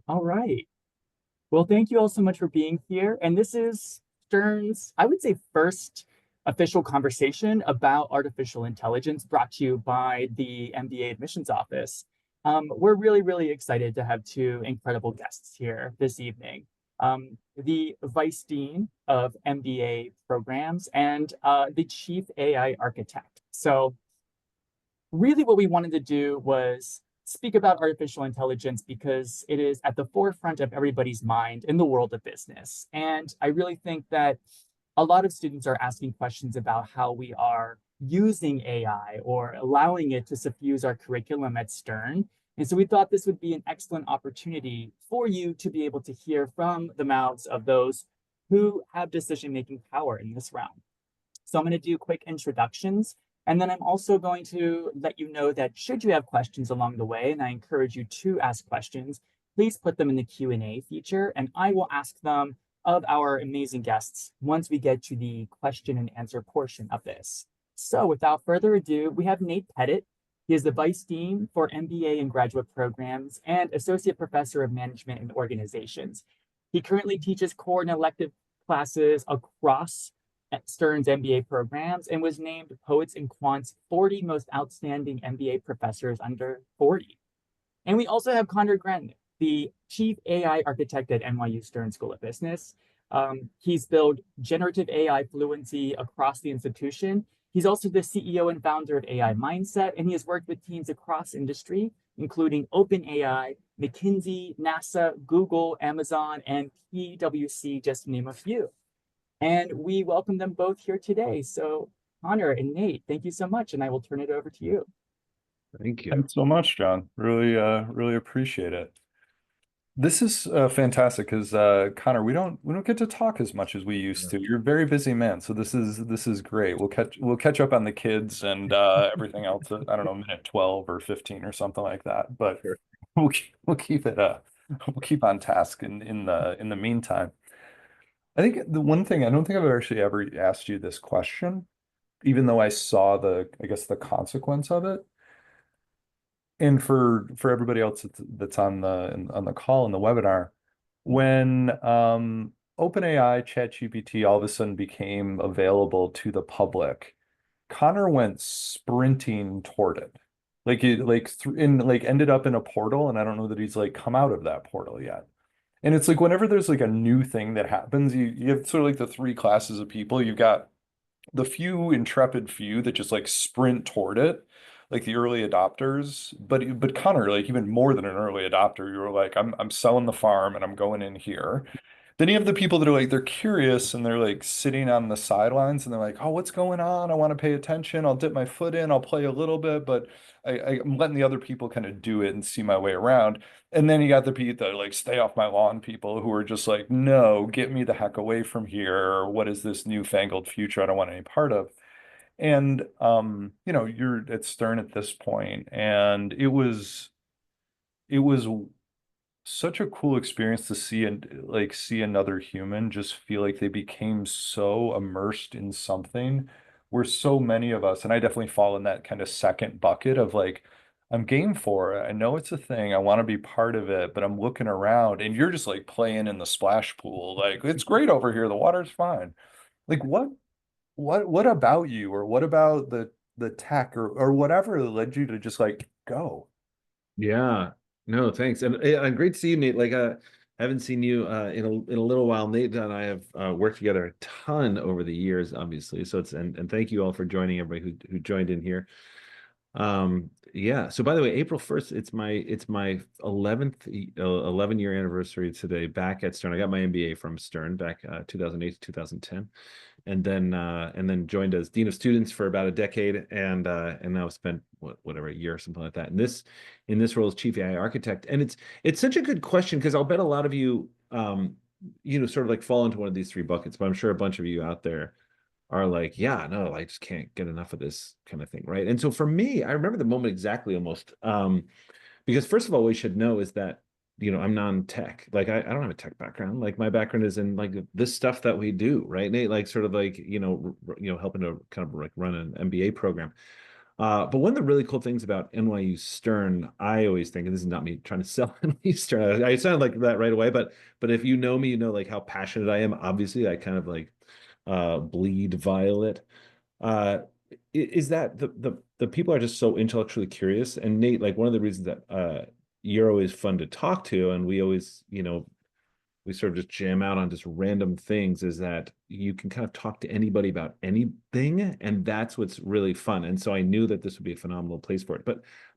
All right. Well, thank you all so much for being here. And this is Stern's, I would say, first official conversation about artificial intelligence brought to you by the MBA admissions office. We're really, really excited to have two incredible guests here this evening. The Vice Dean of MBA Programs and the Chief AI Architect. So really what we wanted to do was speak about artificial intelligence because it is at the forefront of everybody's mind in the world of business. And I really think that a lot of students are asking questions about how we are using AI or allowing it to suffuse our curriculum at Stern. And so we thought this would be an excellent opportunity for you to be able to hear from the mouths of those who have decision-making power in this realm. So I'm going to do quick introductions. And then I'm also going to let you know that should you have questions along the way, and I encourage you to ask questions, please put them in the Q&A feature, and I will ask them of our amazing guests once we get to the question and answer portion of this. So without further ado, we have Nate Pettit. He is the Vice Dean for MBA and Graduate Programs and Associate Professor of Management and Organizations. He currently teaches core and elective classes across at Stern's MBA programs and was named Poets and Quant's 40 most outstanding MBA professors under 40. And we also have Conor Grennan, the Chief AI Architect at NYU Stern School of Business. He's built generative AI fluency across the institution. He's also the CEO and founder of AI Mindset, and he has worked with teams across industry, including OpenAI, McKinsey, NASA, Google, Amazon, and PwC, just to name a few. And we welcome them both here today. So Conor and Nate, thank you so much. And I will turn it over to you. Thank you. Thanks so much, John. Really appreciate it. This is fantastic because Connor, we don't get to talk as much as we used to. You're a very busy man, so this is great. We'll catch up on the kids and everything else at, I don't know, minute 12 or 15 or something like that. But Sure. we'll keep it we'll keep on task in the meantime. I think the one thing I don't think I've actually ever asked you this question, even though I saw I guess the consequence of it. And for everybody else that's on the call in the webinar, when OpenAI ChatGPT all of a sudden became available to the public, Connor went sprinting toward it. Like it ended up in a portal, and I don't know that he's like come out of that portal yet. And it's like whenever there's like a new thing that happens, you have sort of like the three classes of people. You've got the few intrepid few that just like sprint toward it, like the early adopters. But Connor, like even more than an early adopter, you were like, I'm selling the farm and I'm going in here. Then you have the people that are like they're curious and they're like sitting on the sidelines and they're like, oh, what's going on? I want to pay attention. I'll dip my foot in. I'll play a little bit, but I'm letting the other people kind of do it and see my way around. And then you got the people that are like stay off my lawn people who are just like, no, get me the heck away from here. Or what is this newfangled future I don't want any part of? And you're at Stern at this point, and it was such a cool experience to see and like see another human just feel like they became so immersed in something where so many of us, and I definitely fall in that kind of second bucket of like, I'm game for it. I know it's a thing. I want to be part of it, but I'm looking around and you're just like playing in the splash pool. Like, it's great over here. The water's fine. Like what about you or what about the tech or whatever led you to just like go? Yeah. No, thanks. And great to see you, Nate. Like I haven't seen you in a little while. Nate and I have worked together a ton over the years, obviously. So and thank you all for joining, everybody who joined in here. Yeah. So by the way, April 1st, it's my 11-year anniversary today back at Stern. I got my MBA from Stern back 2008 to 2010. And then joined as dean of students for about a decade, and now spent whatever a year or something like that. And in this role as chief AI architect, and it's such a good question because I'll bet a lot of you sort of like fall into one of these three buckets, but I'm sure a bunch of you out there are like, yeah, no, I just can't get enough of this kind of thing, right? And so for me, I remember the moment exactly almost, because first of all, we should know is that I'm non-tech. Like I don't have a tech background. Like my background is in like this stuff that we do, right, Nate? Like sort of like helping to kind of like run an MBA program. But one of the really cool things about NYU Stern, I always think, and this is not me trying to sell NYU Stern, I sound like that right away, but if you know me, you know like how passionate I am. Obviously, I kind of like bleed violet. Uh, is that the people are just so intellectually curious. And Nate, like one of the reasons that you're always fun to talk to, and we always, we sort of just jam out on just random things, is that you can kind of talk to anybody about anything, and that's what's really fun. And so I knew that this would be a phenomenal place for it.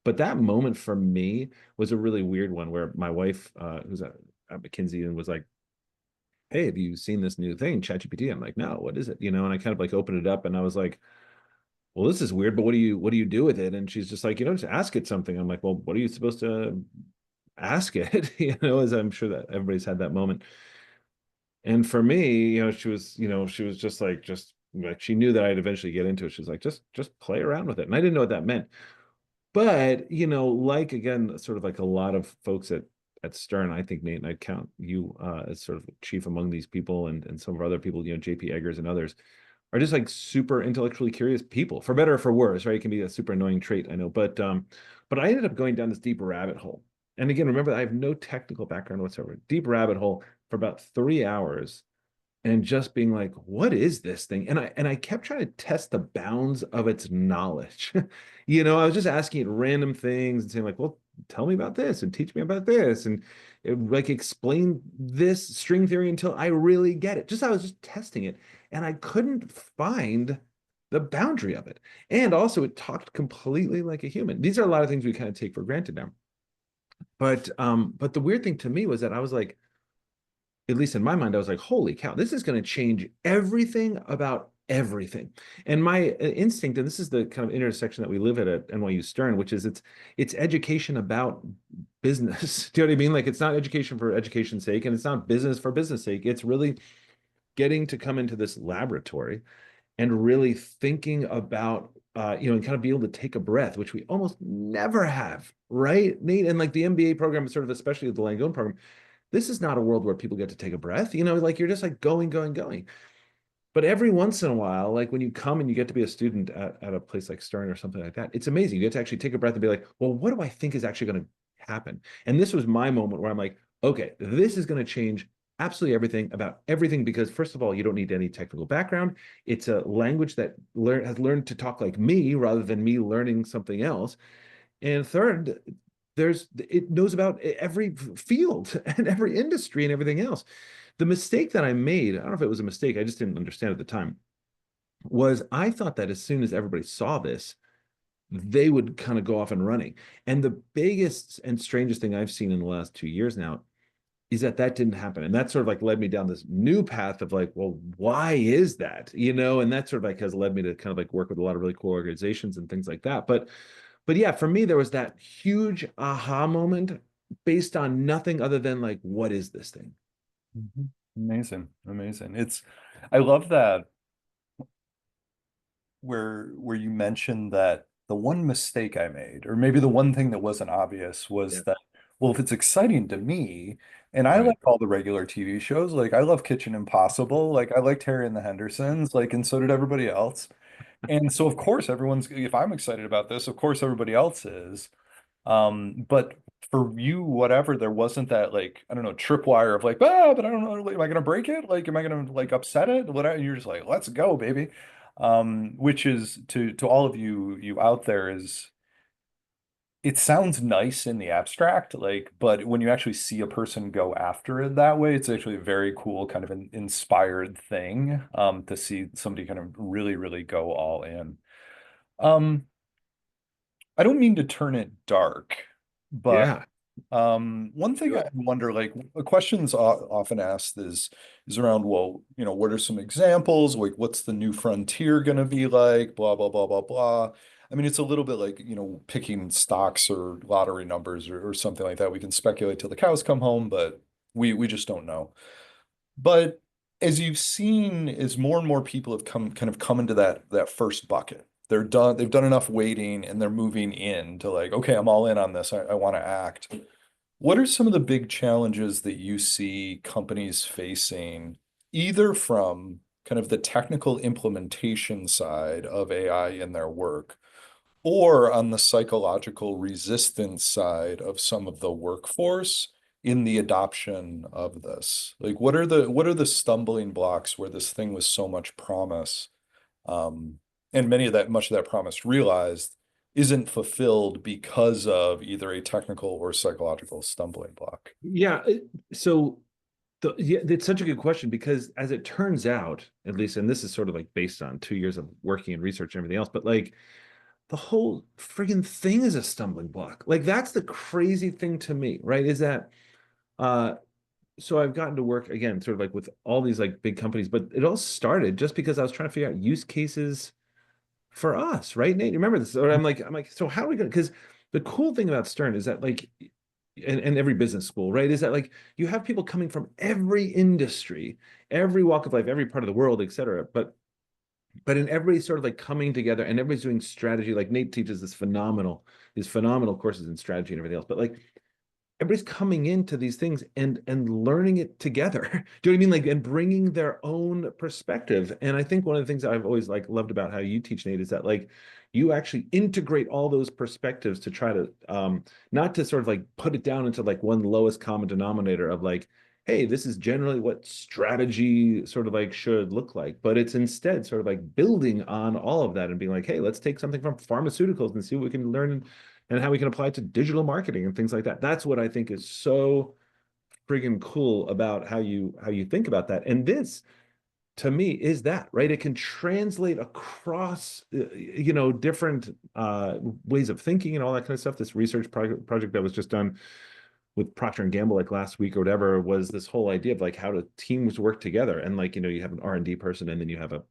But that moment for me was a really weird one where my wife, who's at McKinsey, and was like, "Hey, have you seen this new thing, ChatGPT?" I'm like, "No, what is it?" And I kind of like opened it up, and I was like, "Well, this is weird, but what do you do with it?" And she's just like, "Just ask it something." I'm like, "Well, what are you supposed to ask it?" As I'm sure that everybody's had that moment. And for me, she was just like she knew that I'd eventually get into it. She was like, just play around with it. And I didn't know what that meant. But, like again, sort of like a lot of folks at Stern, I think, Nate, and I'd count you as sort of chief among these people, and some of our other people, JP Eggers and others, are just like super intellectually curious people, for better or for worse, right? It can be a super annoying trait, I know. But I ended up going down this deep rabbit hole. And again, remember, I have no technical background whatsoever. Deep rabbit hole for about 3 hours, and just being like, what is this thing? And I kept trying to test the bounds of its knowledge. I was just asking it random things and saying like, well, tell me about this and teach me about this, and like explain this string theory until I really get it. I was just testing it, and I couldn't find the boundary of it. And also it talked completely like a human. These are a lot of things we kind of take for granted now. But the weird thing to me was that I was like, at least in my mind, I was like, holy cow, this is going to change everything about everything. And my instinct, and this is the kind of intersection that we live at NYU Stern, which is it's education about business. Do you know what I mean? Like, it's not education for education's sake, and it's not business for business sake. It's really getting to come into this laboratory and really thinking about and kind of be able to take a breath, which we almost never have, right, Nate? And like the MBA program, sort of, especially the Langone program, this is not a world where people get to take a breath. Like you're just like going, going, going. But every once in a while, like when you come and you get to be a student at a place like Stern or something like that, it's amazing. You get to actually take a breath and be like, well, what do I think is actually going to happen? And this was my moment where I'm like, okay, this is going to change absolutely everything about everything, because first of all, you don't need any technical background. It's a language that has learned to talk like me rather than me learning something else. And third, it knows about every field and every industry and everything else. The mistake that I made, I don't know if it was a mistake, I just didn't understand at the time, was I thought that as soon as everybody saw this, they would kind of go off and running. And the biggest and strangest thing I've seen in the last 2 years now is that didn't happen. And that sort of like led me down this new path of like, well, why is that? And that sort of like has led me to kind of like work with a lot of really cool organizations and things like that. But yeah, for me, there was that huge aha moment based on nothing other than like, what is this thing? Mhm. Amazing. I love that where you mentioned that the one mistake I made, or maybe the one thing that wasn't obvious, Yeah. was that, well, if it's exciting to me, and I Right. like all the regular TV shows, like I love Kitchen Impossible, like I like Terry and the Hendersons, like, and so did everybody else. And so of course if I'm excited about this, of course everybody else is. But for you, whatever, there wasn't that, like, I don't know, tripwire of like, but I don't know, like, am I gonna break it? Like, am I gonna like upset it? Whatever. You're just like, let's go, baby. Which is to all of you out there, is it sounds nice in the abstract, like, but when you actually see a person go after it that way, it's actually a very cool kind of an inspired thing, to see somebody kind of really, really go all in. Um, I don't mean to turn it dark, but Yeah. one thing Do I it. wonder, like, questions often asked is around, well, what are some examples? Like, what's the new frontier going to be like? Blah, blah, blah, blah, blah. I mean, it's a little bit like, picking stocks or lottery numbers, or something like that. We can speculate till the cows come home, but we just don't know. But as you've seen, as more and more people have come into that first bucket, they've done enough waiting, and they're moving in to like, okay, I'm all in on this. I want to act. What are some of the big challenges that you see companies facing, either from kind of the technical implementation side of AI in their work, or on the psychological resistance side of some of the workforce in the adoption of this? Like, what are the stumbling blocks where this thing with so much promise, um, and much of that promise realized isn't fulfilled because of either a technical or psychological stumbling block? Yeah. So yeah, it's such a good question because as it turns out, at least, and this is sort of like based on 2 years of working and research and everything else, but like the whole friggin' thing is a stumbling block. Like that's the crazy thing to me, right? Is that uh so I've gotten to work again, sort of like with all these like big companies, but it all started just because I was trying to figure out use cases for us, right, Nate? You remember this? Or I'm like, so how are we gonna? Because the cool thing about Stern is that like, and every business school, right, is that like you have people coming from every industry, every walk of life, every part of the world, et cetera. But in everybody sort of like coming together and everybody's doing strategy. Like Nate teaches these phenomenal courses in strategy and everything else. But like everybody's coming into these things and learning it together. Do you know what I mean? Like, and bringing their own perspective. And I think one of the things that I've always like loved about how you teach, Nate, is that like you actually integrate all those perspectives to try to not to sort of like put it down into like one lowest common denominator of like, hey, this is generally what strategy sort of like should look like, but it's instead sort of like building on all of that and being like, hey, let's take something from pharmaceuticals and see what we can learn and how we can apply it to digital marketing and things like that. That's what I think is so friggin' cool about how you think about that. And this to me is that, right? It can translate across different ways of thinking and all that kind of stuff. This research project that was just done with Procter and Gamble like last week or whatever was this whole idea of like how do teams work together, and like you have an R&D person and then you have a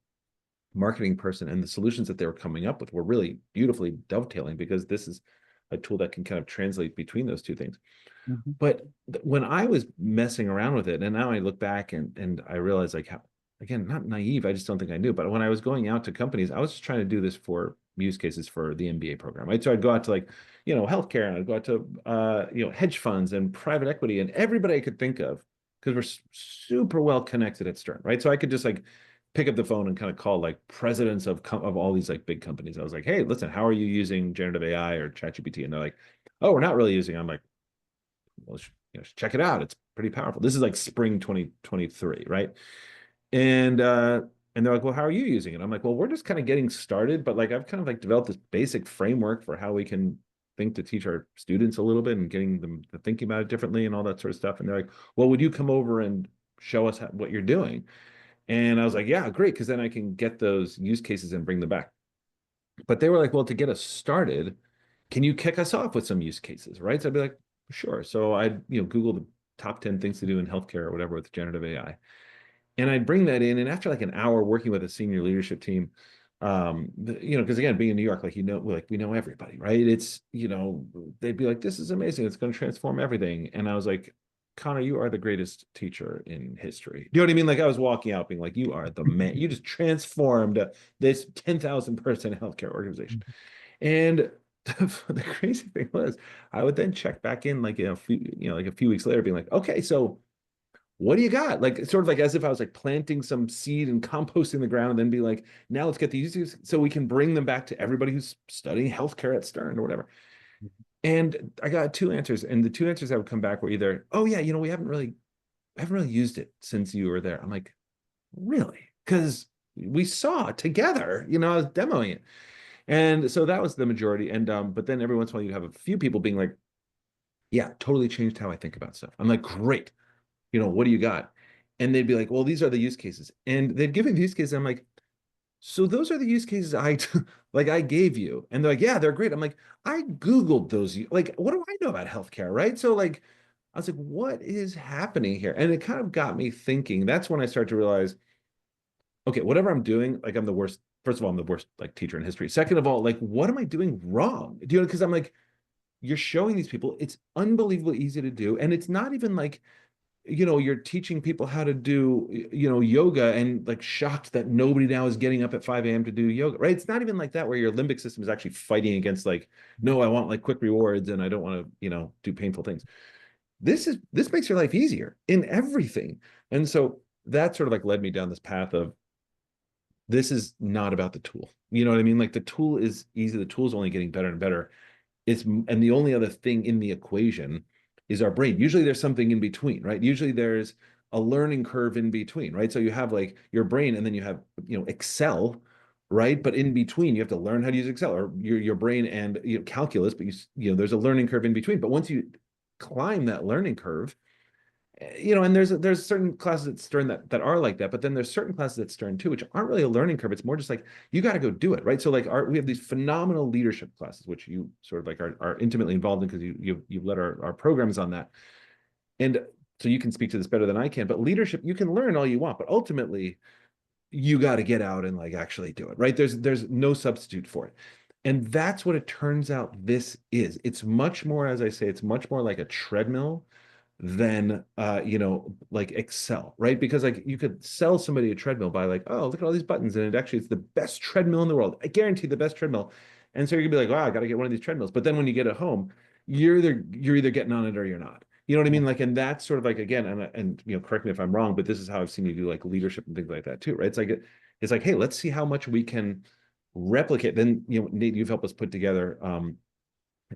marketing person, and the solutions that they were coming up with were really beautifully dovetailing because this is a tool that can kind of translate between those two things. Mhm. But when I was messing around with it, and now I look back and I realize like how, again, not naive, I just don't think I knew. But when I was going out to companies, I was just trying to do this for use cases for the MBA program, right? So I'd go out to like, healthcare, and I'd go out to hedge funds and private equity and everybody I could think of because we're super well connected at Stern, right? So I could just like pick up the phone and kind of call like presidents of all these like big companies. I was like, hey, listen, how are you using generative AI or ChatGPT? And they're like, oh, we're not really using it. I'm like, well, check it out. It's pretty powerful. This is like spring 2023, right? And they're like, well, how are you using it? I'm like, well, we're just kind of getting started, but like I've kind of like developed this basic framework for how we can think to teach our students a little bit and getting them to thinking about it differently and all that sort of stuff. And they're like, well, would you come over and show us what you're doing? And I was like, yeah, great, because then I can get those use cases and bring them back. But they were like, well, to get us started, can you kick us off with some use cases, right? So I'd be like, sure. So I'd, Google the top 10 things to do in healthcare or whatever with generative AI. And I'd bring that in. And after like an hour working with a senior leadership team, because again, being in New York, like, like we know everybody, right? It's, they'd be like, this is amazing. It's going to transform everything. And I was like, Connor, you are the greatest teacher in history. Do you know what I mean? Like I was walking out being like, you are the man. You just transformed this 10,000 person healthcare organization. And the crazy thing was, I would then check back in like a few weeks later, being like, okay, so what do you got? Like sort of like as if I was like planting some seed and composting the ground, and then be like, now let's get these so we can bring them back to everybody who's studying healthcare at Stern or whatever. And I got two answers, and the two answers that would come back were either, oh yeah, we haven't really used it since you were there. I'm like, really? Because we saw it together, I was demoing it. And so that was the majority. And but then every once in a while you have a few people being like, yeah, totally changed how I think about stuff. I'm like, great. What do you got? And they'd be like, well, these are the use cases. And they'd give me the use cases. I'm like, so those are the use cases like I gave you. And they're like, yeah, they're great. I'm like, I Googled those. Like, what do I know about healthcare? Right. So like, I was like, what is happening here? And it kind of got me thinking. That's when I started to realize, okay, whatever I'm doing, like I'm the worst. First of all, I'm the worst like teacher in history. Second of all, like, what am I doing wrong? Do you know? Because I'm like, you're showing these people, it's unbelievably easy to do. And it's not even like, you're teaching people how to do, yoga and like shocked that nobody now is getting up at 5 a.m. to do yoga, right? It's not even like that where your limbic system is actually fighting against like, no, I want like quick rewards and I don't want to, do painful things. This makes your life easier in everything. And so that sort of like led me down this path of this is not about the tool. You know what I mean? Like the tool is easy. The tool is only getting better and better. And the only other thing in the equation is our brain. Usually there's something in between, right? Usually there's a learning curve in between, right? So you have like your brain, and then you have, Excel, right? But in between, you have to learn how to use Excel, or your brain and calculus, but there's a learning curve in between. But once you climb that learning curve, and there's certain classes at Stern that are like that, but then there's certain classes at Stern too, which aren't really a learning curve. It's more just like you got to go do it, right? So like we have these phenomenal leadership classes, which you sort of like are intimately involved in because you've led our programs on that, and so you can speak to this better than I can. But leadership, you can learn all you want, but ultimately you got to get out and like actually do it, right? There's no substitute for it. And that's what it turns out this is. It's much more, as I say, it's much more like a treadmill than like Excel, right? Because like you could sell somebody a treadmill by like, oh, look at all these buttons, and it's the best treadmill in the world. I guarantee the best treadmill. And so you're gonna be like, wow, I got to get one of these treadmills. But then when you get it home, you're either getting on it or you're not. You know what I mean? Like, and that's sort of like, again, and correct me if I'm wrong, but this is how I've seen you do like leadership and things like that too, right? It's like, hey, let's see how much we can replicate. Then Nate, you've helped us put together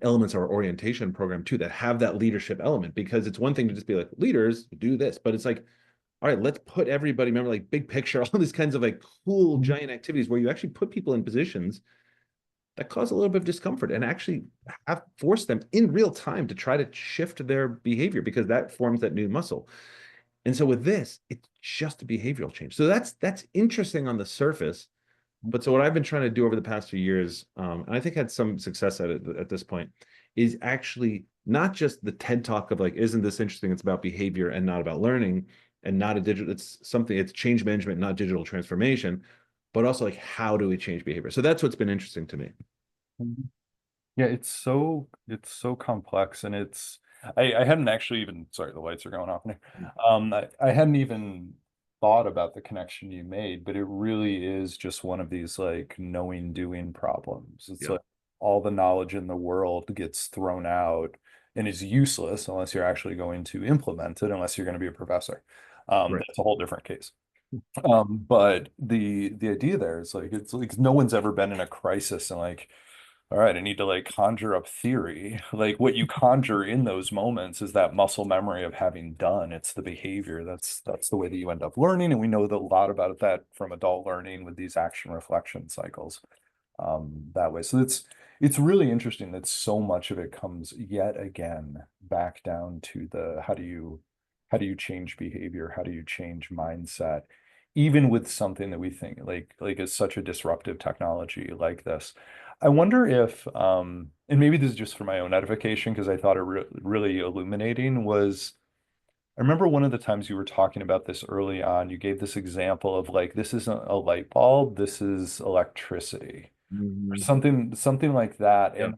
elements of our orientation program too that have that leadership element, because it's one thing to just be like, leaders do this, but it's like, all right, let's put everybody, remember, like big picture, all these kinds of like cool giant activities where you actually put people in positions that cause a little bit of discomfort, and actually force them in real time to try to shift their behavior, because that forms that new muscle. And so with this, it's just a behavioral change. So that's interesting on the surface. But so what I've been trying to do over the past few years, and I think had some success at it at this point, is actually not just the TED Talk of like, isn't this interesting? It's about behavior and not about learning, and not a digital. It's change management, not digital transformation, but also like, how do we change behavior? So that's what's been interesting to me. Mhm. Yeah, it's so complex, and I hadn't actually even, sorry, the lights are going off in here. I hadn't even thought about the connection you made, but it really is just one of these like knowing doing problems. It's Yeah. like all the knowledge in the world gets thrown out and is useless unless you're actually going to implement it, unless you're going to be a professor. Right. That's a whole different case. But the idea there is like, it's like no one's ever been in a crisis and like, all right, I need to like conjure up theory. Like what you conjure in those moments is that muscle memory of having done. It's the behavior. That's the way that you end up learning. And we know that a lot about that from adult learning with these action reflection cycles that way. So it's really interesting that so much of it comes yet again back down to the how do you change behavior? How do you change mindset? Even with something that we think like is such a disruptive technology like this. I wonder if, and maybe this is just for my own edification, because I thought it really illuminating was, I remember one of the times you were talking about this early on, you gave this example of like, this isn't a light bulb, this is electricity, or Mhm. something like that. Yeah.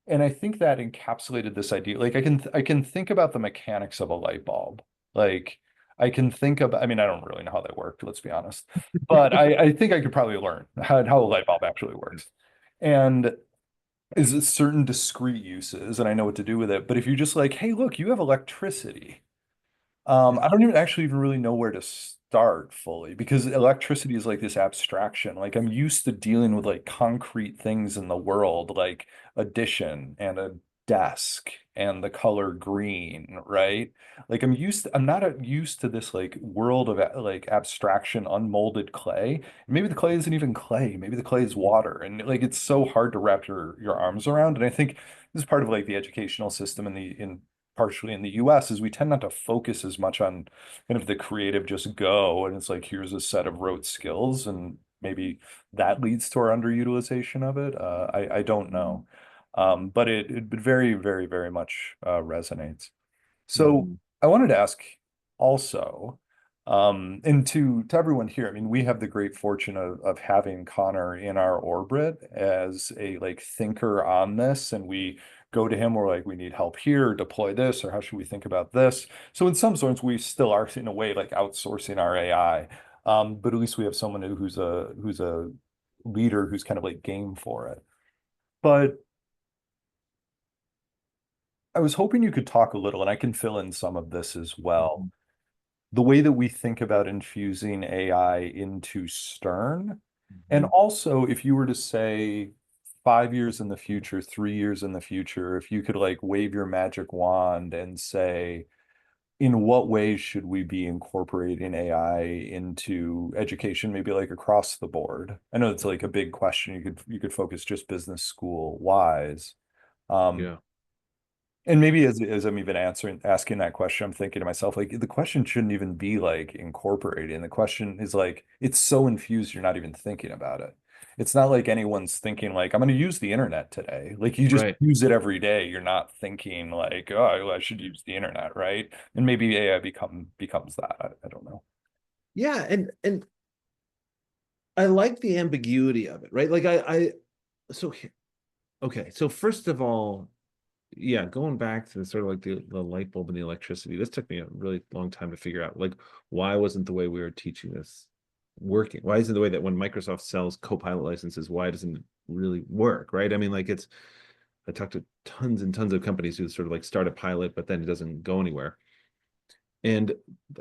And I think that encapsulated this idea. Like I can think about the mechanics of a light bulb. Like I can think about, I mean, I don't really know how they work, let's be honest. But I think I could probably learn how a light bulb actually works. And is it certain discrete uses, and I know what to do with it. But if you're just like, hey, look, you have electricity. I don't even actually even really know where to start fully, because electricity is like this abstraction. Like I'm used to dealing with like concrete things in the world, like addition and a desk and the color green, right? Like I'm not used to this like world of like abstraction, unmolded clay. Maybe the clay isn't even clay. Maybe the clay is water. And like it's so hard to wrap your arms around. And I think this is part of like the educational system in partially in the US is we tend not to focus as much on kind of the creative just go, and it's like here's a set of rote skills, and maybe that leads to our underutilization of it. I don't know. But it very, very, very much resonates. So Mhm. I wanted to ask also, and to everyone here, I mean, we have the great fortune of having Connor in our orbit as a like thinker on this, and we go to him, we're like, we need help here, deploy this, or how should we think about this? So in some sorts, we still are in a way like outsourcing our AI. But at least we have someone who's a leader who's kind of like game for it. But I was hoping you could talk a little, and I can fill in some of this as well. Mhm. The way that we think about infusing AI into Stern, And also, if you were to say 5 years in the future, 3 years in the future, if you could like wave your magic wand and say, in what ways should we be incorporating AI into education, maybe like across the board? I know it's like a big question. You could focus just business school wise. Um, Yeah. and maybe as I'm even asking that question, I'm thinking to myself, like the question shouldn't even be like incorporating. The question is like, it's so infused, you're not even thinking about it. It's not like anyone's thinking like, I'm going to use the internet today. Like you just Right. use it every day. You're not thinking like, oh, I should use the internet, right? And maybe AI becomes that. I don't know. Yeah, and I like the ambiguity of it, right? Like so okay, so first of all, yeah, going back to sort of like the light bulb and the electricity, this took me a really long time to figure out, like, why wasn't the way we were teaching this working? Why isn't the way that when Microsoft sells Copilot licenses, why doesn't it really work, right? I mean, like I talked to tons and tons of companies who sort of like start a pilot, but then it doesn't go anywhere. And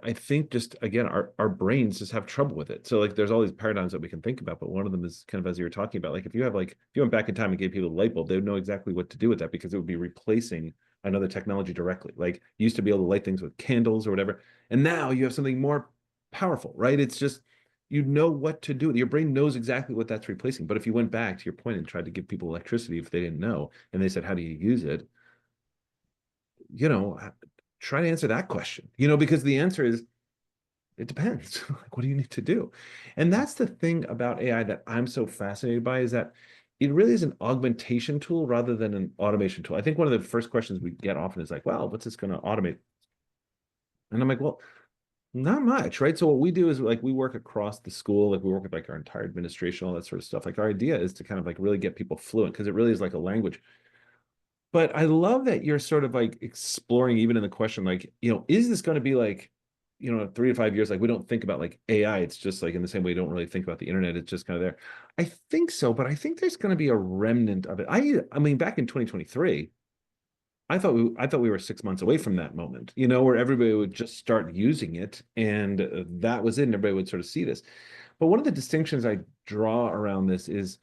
I think just again, our brains just have trouble with it. So like there's all these paradigms that we can think about, but one of them is kind of as you were talking about, like if you went back in time and gave people a light bulb, they would know exactly what to do with that because it would be replacing another technology directly. Like you used to be able to light things with candles or whatever, and now you have something more powerful, right? It's just you know what to do. Your brain knows exactly what that's replacing. But if you went back to your point and tried to give people electricity if they didn't know, and they said, "How do you use it?" you know, try to answer that question, because the answer is it depends. Like, what do you need to do? And that's the thing about AI that I'm so fascinated by is that it really is an augmentation tool rather than an automation tool. I think one of the first questions we get often is like, well, what's this going to automate? And I'm like, well, not much, right? So what we do is like we work across the school, like we work with like our entire administration, all that sort of stuff. Like our idea is to kind of like really get people fluent because it really is like a language. But I love that you're sort of like exploring even in the question, like, is this going to be like, 3 to 5 years? Like we don't think about like AI. It's just like in the same way we don't really think about the internet. It's just kind of there. I think so, but I think there's going to be a remnant of it. I mean, back in 2023, I thought we were 6 months away from that moment, where everybody would just start using it, and that was it, and everybody would sort of see this. But one of the distinctions I draw around this is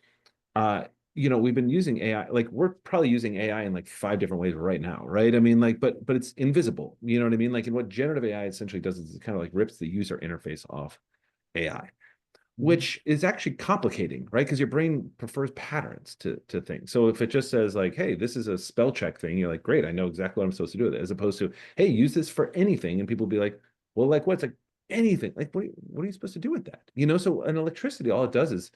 uh we've been using AI, like we're probably using AI in like 5 different ways right now, right? I mean, like, but it's invisible, you know what I mean? Like, and what generative AI essentially does is it kind of like rips the user interface off AI, which is actually complicating, right? Because your brain prefers patterns to things. So if it just says like, hey, this is a spell check thing, you're like, great, I know exactly what I'm supposed to do with it, as opposed to, hey, use this for anything, and people be like, well, like what's like anything, like what are you supposed to do with that, so an electricity, all it does is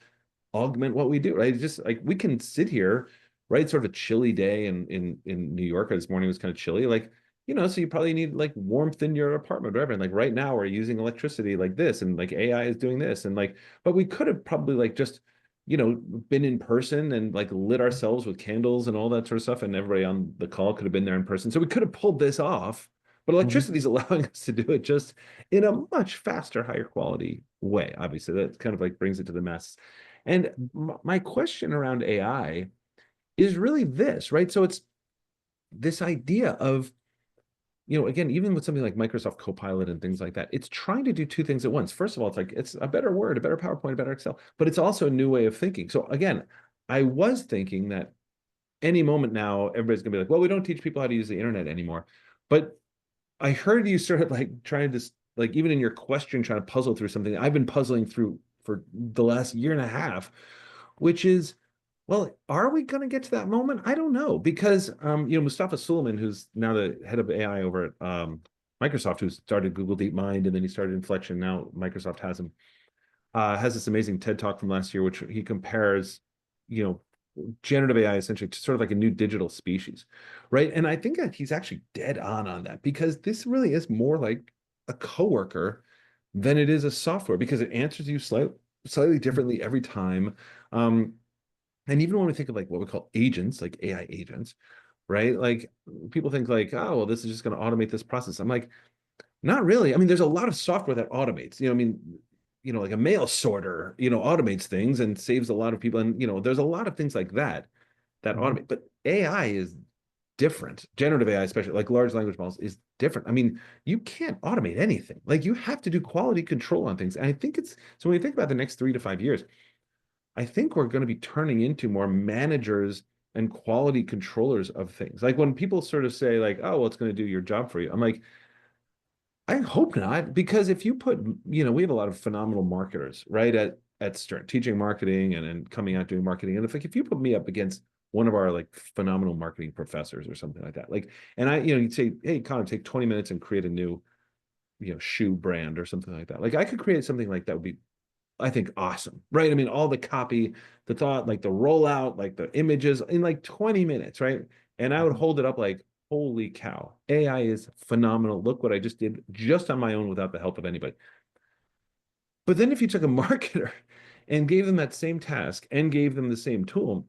augment what we do, right? It's just like we can sit here, right? Sort of a chilly day in New York. This morning was kind of chilly, like, so you probably need like warmth in your apartment, whatever. And like right now we're using electricity like this, and like AI is doing this, and like, but we could have probably like just, been in person and like lit ourselves with candles and all that sort of stuff, and everybody on the call could have been there in person. So we could have pulled this off, but Mhm. electricity is allowing us to do it just in a much faster, higher quality way. Obviously, that kind of like brings it to the masses. And my question around AI is really this, right? So it's this idea of, again, even with something like Microsoft Copilot and things like that, it's trying to do two things at once. First of all, it's like it's a better Word, a better PowerPoint, a better Excel, but it's also a new way of thinking. So again, I was thinking that any moment now, everybody's gonna be like, well, we don't teach people how to use the internet anymore. But I heard you sort of like trying to, like, even in your question, trying to puzzle through something I've been puzzling through for the last year and a half, which is, well, are we going to get to that moment? I don't know, because Mustafa Suleyman, who's now the head of AI over at Microsoft, who started Google DeepMind and then he started Inflection. Now Microsoft has him. Has this amazing TED talk from last year, which he compares, you know, generative AI essentially to sort of like a new digital species, right? And I think that he's actually dead on that, because this really is more like a coworker than it is a software, because it answers you slightly differently every time. Um, and even when we think of like what we call agents, like AI agents, right? Like people think like, oh, well, this is just going to automate this process. I'm like, not really. I mean, there's a lot of software that automates. I mean, like a mail sorter, automates things and saves a lot of people. And there's a lot of things like that Mhm. automate. But AI is different. Generative AI, especially like large language models, is different. I mean, you can't automate anything. Like you have to do quality control on things. And I think it's so when you think about the next 3 to 5 years, I think we're going to be turning into more managers and quality controllers of things. Like when people sort of say like, oh, well, it's going to do your job for you. I'm like, I hope not, because if you put, we have a lot of phenomenal marketers, right, at Stern, teaching marketing and coming out doing marketing. And if you put me up against one of our like phenomenal marketing professors or something like that, like, and you'd say, hey, Connor, take 20 minutes and create a new, shoe brand or something like that. Like I could create something like that would be, I think, awesome, right? I mean, all the copy, the thought, like the rollout, like the images in like 20 minutes, right? And I would hold it up like, holy cow, AI is phenomenal. Look what I just did just on my own without the help of anybody. But then if you took a marketer and gave them that same task and gave them the same tool,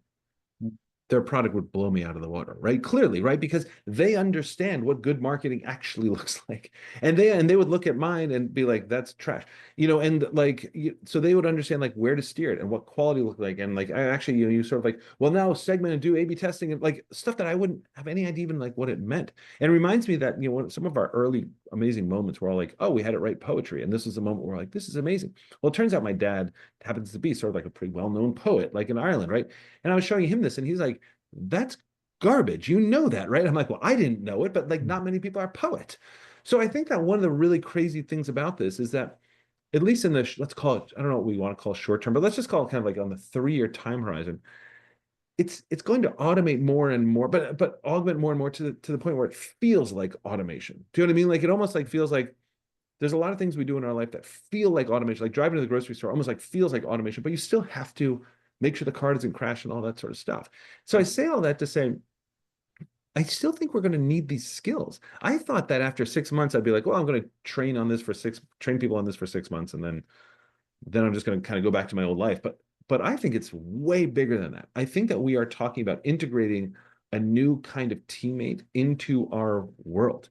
their product would blow me out of the water, right? Clearly, right? Because they understand what good marketing actually looks like. And they would look at mine and be like, that's trash. And like so they would understand like where to steer it and what quality looked like. And like I actually, you sort of like, well, now segment and do A/B testing and like stuff that I wouldn't have any idea even like what it meant. And it reminds me that, some of our early amazing moments were all like, oh, we had it write poetry. And this is a moment where we're like, this is amazing. Well, it turns out my dad happens to be sort of like a pretty well-known poet, like in Ireland, right? And I was showing him this and he's like, that's garbage. You know that, right? I'm like, well, I didn't know it, but like not many people are poets. So I think that one of the really crazy things about this is that, at least in the, let's call it, I don't know what we want to call short term, but let's just call it kind of like on the 3-year time horizon, it's going to automate more and more, but augment more and more to the point where it feels like automation. Do you know what I mean? Like it almost like feels like there's a lot of things we do in our life that feel like automation, like driving to the grocery store almost like feels like automation, but you still have to make sure the car doesn't crash and all that sort of stuff. So I say all that to say, I still think we're going to need these skills. I thought that after 6 months, I'd be like, well, I'm going to train people on this for 6 months, and then I'm just going to kind of go back to my old life. But I think it's way bigger than that. I think that we are talking about integrating a new kind of teammate into our world.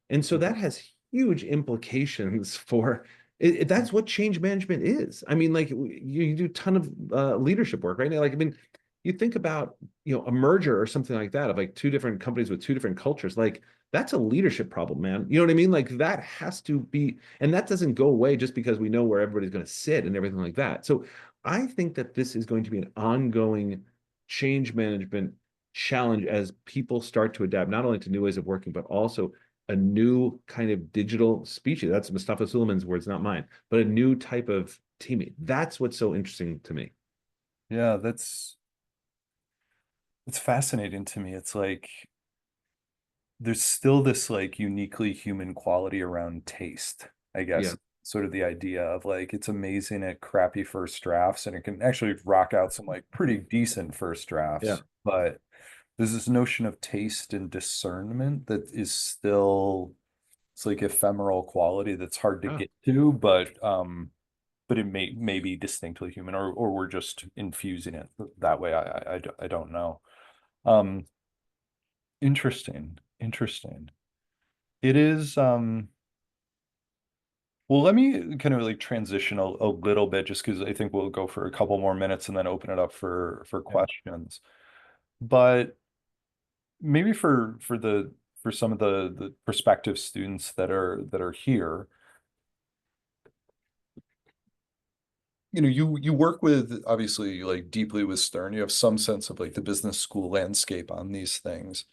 And so that has huge implications for that's what change management is. I mean, like you do a ton of leadership work, right? Now, like, I mean, you think about, a merger or something like that of like two different companies with two different cultures, like that's a leadership problem, man. You know what I mean? Like that has to be, and that doesn't go away just because we know where everybody's going to sit and everything like that. So I think that this is going to be an ongoing change management challenge as people start to adapt not only to new ways of working, but also a new kind of digital species. That's Mustafa Suleiman's words, not mine, but a new type of teammate. That's what's so interesting to me. Yeah, it's fascinating to me. It's like there's still this like uniquely human quality around taste, I Yeah. guess. Sort of the idea of like it's amazing at crappy first drafts and it can actually rock out some like pretty decent first Yeah. drafts. But there's this notion of taste and discernment that is still it's like ephemeral quality that's hard to Oh, get to, but it may be distinctly human or we're just infusing it that way. I don't know. Um, interesting. It is well, let me kind of like transition a little bit just because I think we'll go for a couple more minutes and then open it up for yeah. questions. But maybe for some of the prospective students that are here, you work with obviously like deeply with Stern. You have some sense of like the business school landscape on these things.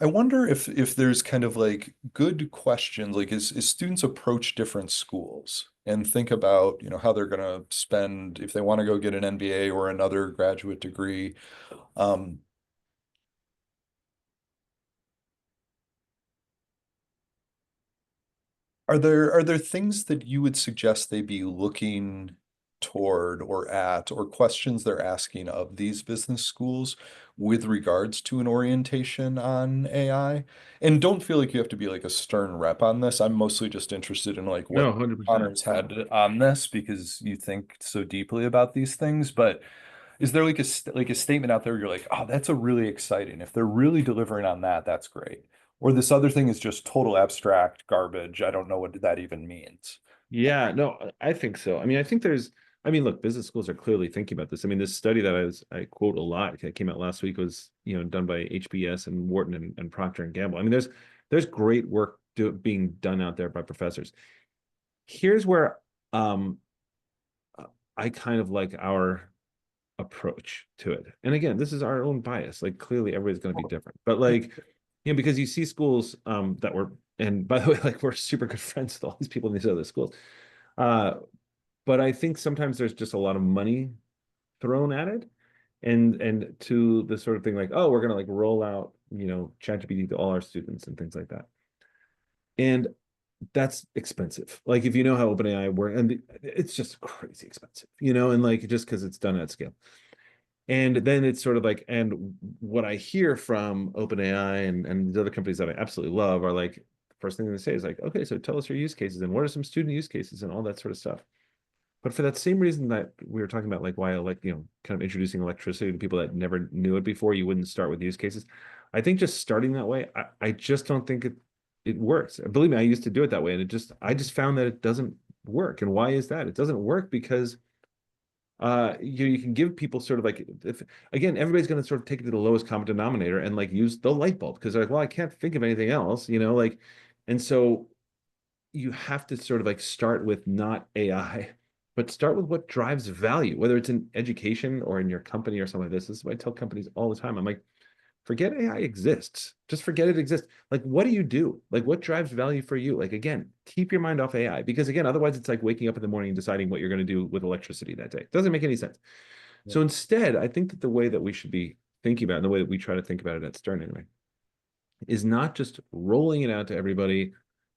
I wonder if there's kind of like good questions, like as students approach different schools and think about, how they're gonna spend if they want to go get an MBA or another graduate degree. Um, are there things that you would suggest they be looking toward or at, or questions they're asking of these business schools with regards to an orientation on AI? And don't feel like you have to be like a Stern rep on this. I'm mostly just interested in like No, what 100%. Connor's had on this because you think so deeply about these things. But is there like a statement out there where you're like, oh, that's a really exciting. If they're really delivering on that, that's great. Or this other thing is just total abstract garbage. I don't know what that even means. Yeah, no, I think so. I mean, look, business schools are clearly thinking about this. I mean, this study that I quote a lot, that came out last week was, done by HBS and Wharton and Procter and Gamble. I mean, there's great work being done out there by professors. Here's where I kind of like our approach to it. And again, this is our own bias. Like clearly everybody's going to be different, but like, because you see schools that were, and by the way, like we're super good friends with all these people in these other schools. But I think sometimes there's just a lot of money thrown at it. And to the sort of thing like, oh, we're going to like roll out, ChatGPT to all our students and things like that. And that's expensive. Like if you know how OpenAI works, and it's just crazy expensive, and like just because it's done at scale. And then it's sort of like, and what I hear from OpenAI and the other companies that I absolutely love are like, the first thing they say is like, okay, so tell us your use cases and what are some student use cases and all that sort of stuff. But for that same reason that we were talking about, like why, like, kind of introducing electricity to people that never knew it before, you wouldn't start with use cases. I think just starting that way, I just don't think it works. Believe me, I used to do it that way, and I just found that it doesn't work. And why is that? It doesn't work because you can give people sort of like, again, everybody's going to sort of take it to the lowest common denominator and like use the light bulb because they're like, well, I can't think of anything else, like, and so you have to sort of like start with not AI, but start with what drives value, whether it's in education or in your company or something like this. This is what I tell companies all the time. I'm like, forget AI exists. Just forget it exists. Like, what do you do? Like, what drives value for you? Like, again, keep your mind off AI because, again, otherwise it's like waking up in the morning and deciding what you're going to do with electricity that day. It doesn't make any sense. Yeah. So instead, I think that the way that we should be thinking about it, and the way that we try to think about it at Stern anyway, is not just rolling it out to everybody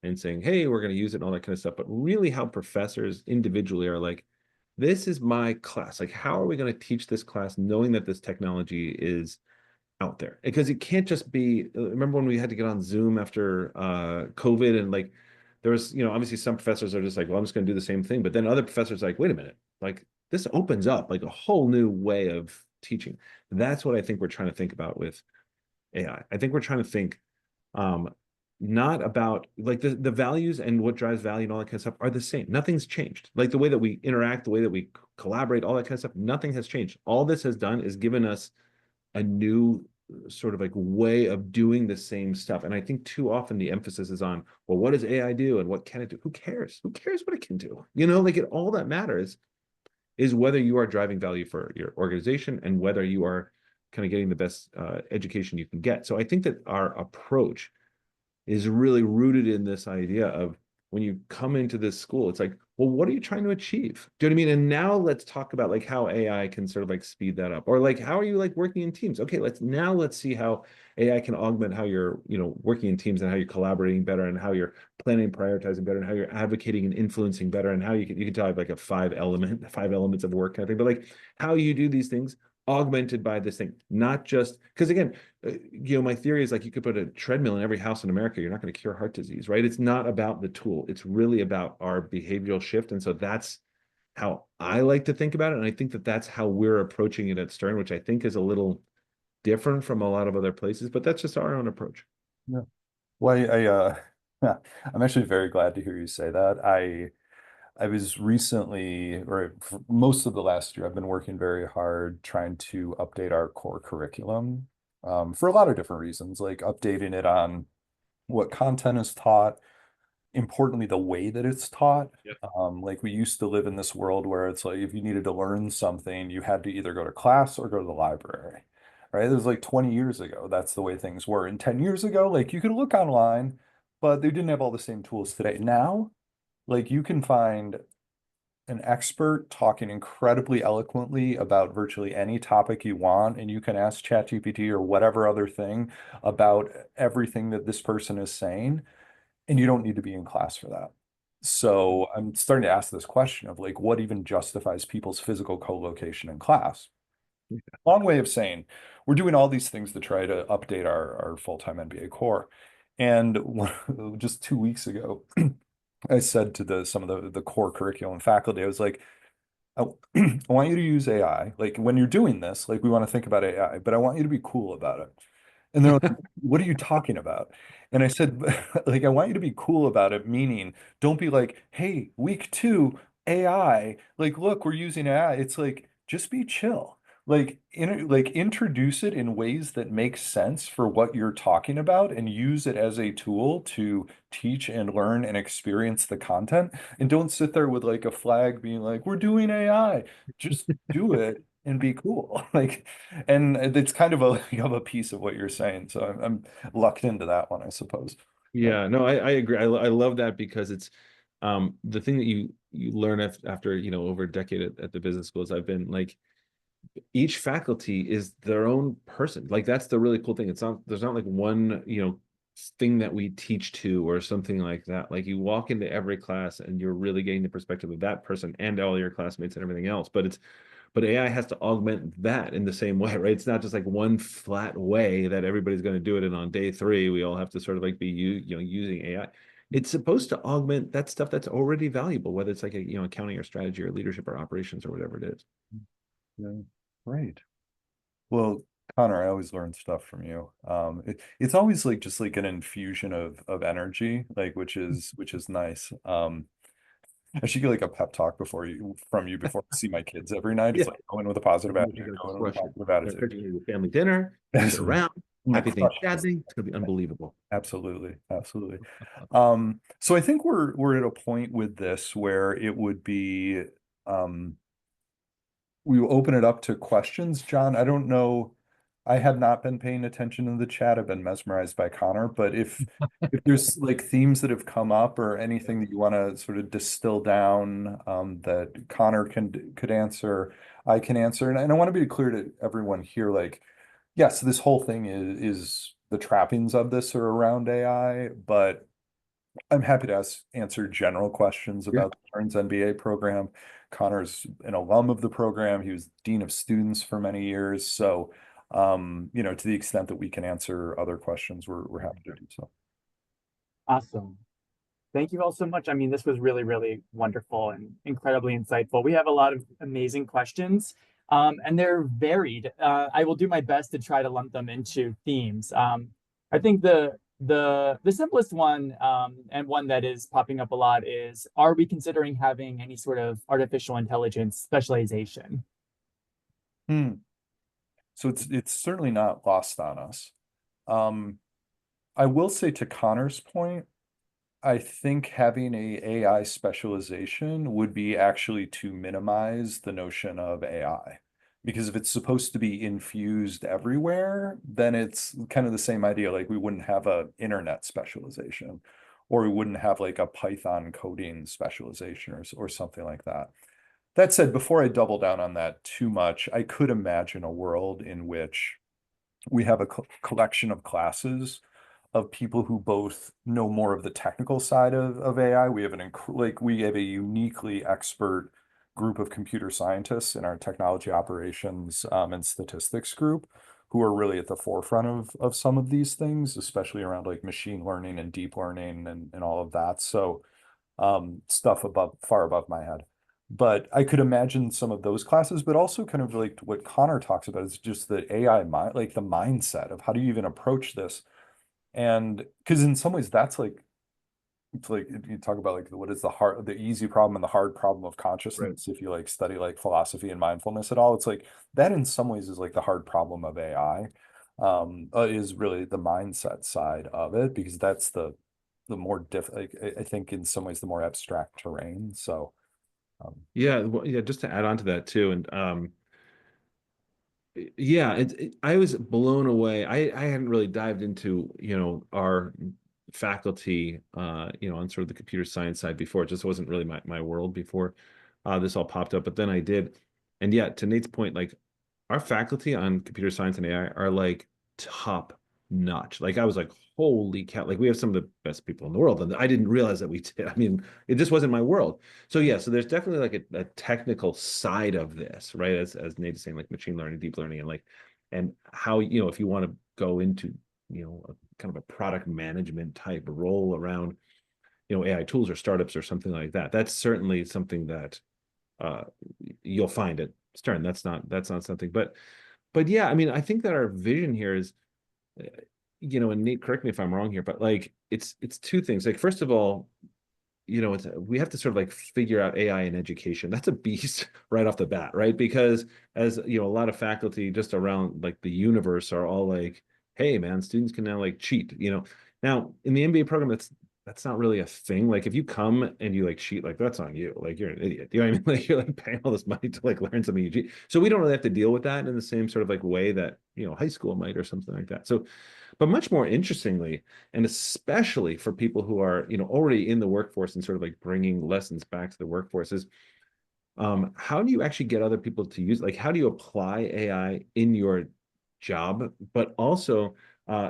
and saying, hey, we're going to use it and all that kind of stuff, but really how professors individually are like, this is my class. Like, how are we going to teach this class knowing that this technology is out there? Because it can't just be, remember when we had to get on Zoom after COVID and like, there was, obviously some professors are just like, well, I'm just going to do the same thing. But then other professors are like, wait a minute, like this opens up like a whole new way of teaching. That's what I think we're trying to think about with AI. I think we're trying to think not about like the values and what drives value and all that kind of stuff are the same. Nothing's changed. Like the way that we interact, the way that we collaborate, all that kind of stuff, nothing has changed. All this has done is given us a new sort of like way of doing the same stuff. And I think too often the emphasis is on, well, what does AI do and what can it do? Who cares? Who cares what it can do? Like all that matters is whether you are driving value for your organization and whether you are kind of getting the best education you can get. So I think that our approach is really rooted in this idea of when you come into this school, it's like, well, what are you trying to achieve? Do you know what I mean? And now let's talk about like how AI can sort of like speed that up, or like how are you like working in teams? Okay, let's see how AI can augment how you're working in teams and how you're collaborating better and how you're planning and prioritizing better and how you're advocating and influencing better and how you can tell like a five elements of work kind of thing, but like how you do these things augmented by this thing, not just because again, my theory is like you could put a treadmill in every house in America, you're not going to cure heart disease, right? It's not about the tool, it's really about our behavioral shift. And so that's how I like to think about it, and I think that that's how we're approaching it at Stern, which I think is a little different from a lot of other places, but that's just our own approach. Yeah. Well, I'm actually very glad to hear you say that. I was recently, or for most of the last year, I've been working very hard trying to update our core curriculum for a lot of different reasons, like updating it on what content is taught, importantly, the way that it's taught. Yep. Like we used to live in this world where it's like if you needed to learn something, you had to either go to class or go to the library, right? It was like 20 years ago. That's the way things were. And 10 years ago, like you could look online, but they didn't have all the same tools today. Now, like you can find an expert talking incredibly eloquently about virtually any topic you want, and you can ask ChatGPT or whatever other thing about everything that this person is saying, and you don't need to be in class for that. So I'm starting to ask this question of like, what even justifies people's physical co-location in class? Long way of saying we're doing all these things to try to update our full-time MBA core. And just 2 weeks ago, I said to some of the core curriculum faculty, I was like, I, I want you to use AI. Like when you're doing this, like we want to think about AI, but I want you to be cool about it. And they're like, what are you talking about? And I said, like, I want you to be cool about it, meaning don't be like, hey, week 2, AI, like, look, we're using AI. It's like, just be chill. Like, introduce it in ways that make sense for what you're talking about and use it as a tool to teach and learn and experience the content. And don't sit there with like a flag being like, we're doing AI. Just do it and be cool. Like, and it's kind of a piece of what you're saying. So I'm lucked into that one, I suppose. But Yeah, no, I agree. I love that because it's the thing that you learn after, over a decade at the business schools I've been, like, each faculty is their own person. Like, that's the really cool thing. There's not like one, thing that we teach to or something like that. Like, you walk into every class and you're really getting the perspective of that person and all your classmates and everything else. But AI has to augment that in the same way, right? It's not just like one flat way that everybody's going to do it. And on day 3, we all have to sort of like be using AI. It's supposed to augment that stuff that's already valuable, whether it's like accounting or strategy or leadership or operations or whatever it is. yeah, great. Well, Connor, I always learn stuff from you. It's always like just like an infusion of energy, like which is nice. I should get like a pep talk from you before I see my kids every night. It's Yeah. like go in with a positive You're attitude, gonna go in with a crush it. positive They're attitude. cooking you family dinner. Sit Absolutely. around. I'm gonna Happy thing, crush bad this. thing. It's gonna be unbelievable. Absolutely, absolutely. So I think we're at a point with this where it would be um we will open it up to questions. John, I don't know. I have not been paying attention in the chat. I've been mesmerized by Connor, but if there's like themes that have come up or anything that you want to sort of distill down that Connor could answer, I can answer. And I want to be clear to everyone here, like, yes, this whole thing is the trappings of this are around AI, but I'm happy to answer general questions Yeah. about the Stern's MBA program. Connor's an alum of the program. He was dean of students for many years. So, to the extent that we can answer other questions, we're happy to do so. Awesome. Thank you all so much. I mean, this was really, really wonderful and incredibly insightful. We have a lot of amazing questions, and they're varied. I will do my best to try to lump them into themes. I think the simplest one, and one that is popping up a lot, is: are we considering having any sort of artificial intelligence specialization? Hmm. So it's certainly not lost on us. Um, I will say to Connor's point, I think having a AI specialization would be actually to minimize the notion of AI. Because if it's supposed to be infused everywhere, then it's kind of the same idea. Like we wouldn't have a internet specialization, or we wouldn't have like a Python coding specialization or something like that. That said, before I double down on that too much, I could imagine a world in which we have a collection of classes of people who both know more of the technical side of AI. We have we have a uniquely expert group of computer scientists in our technology operations and statistics group who are really at the forefront of some of these things, especially around like machine learning and deep learning and all of that. So stuff far above my head. But I could imagine some of those classes, but also kind of like what Connor talks about is just the AI mind, like the mindset of how do you even approach this? And because in some ways that's like it's like you talk about like what is the easy problem and the hard problem of Right. consciousness if you like study like philosophy and mindfulness at all, it's like that in some ways is like the hard problem of AI is really the mindset side of it because that's the more like, I think in some ways the more abstract terrain. So Yeah. Well, yeah. Just to add on to that too, and yeah, I was blown away. I hadn't really dived into, our faculty, on sort of the computer science side before. It just wasn't really my world before this all popped up. But then I did. And yeah, to Nate's point, like our faculty on computer science and AI are like top notch. Like I was like, holy cow, like we have some of the best people in the world. And I didn't realize that we did. I mean, it just wasn't my world. So yeah, so there's definitely like a technical side of this, right? As Nate is saying, like machine learning, deep learning, and like and how, if you want to go into, a kind of a product management type role around, AI tools or startups or something like that. That's certainly something that uh you'll find at Stern. That's not something, but yeah, I mean, I think that our vision here is, uh, and Nate, correct me if I'm wrong here, but like it's two things. Like first of all, we have to sort of like figure out AI in education. That's a beast right off the bat, right? Because as a lot of faculty just around like the universe are all like, hey man, students can now like cheat. Now in the MBA program, that's not really a thing. Like if you come and you like cheat, like that's on you. Like you're an idiot. You know what I mean? Like you're like paying all this money to like learn something you cheat. So we don't really have to deal with that in the same sort of like way that, you know, high school might or something like that. So, but much more interestingly, and especially for people who are, you know, already in the workforce and sort of like bringing lessons back to the workforce is how do you actually get other people to use, like, how do you apply AI in your job? But also,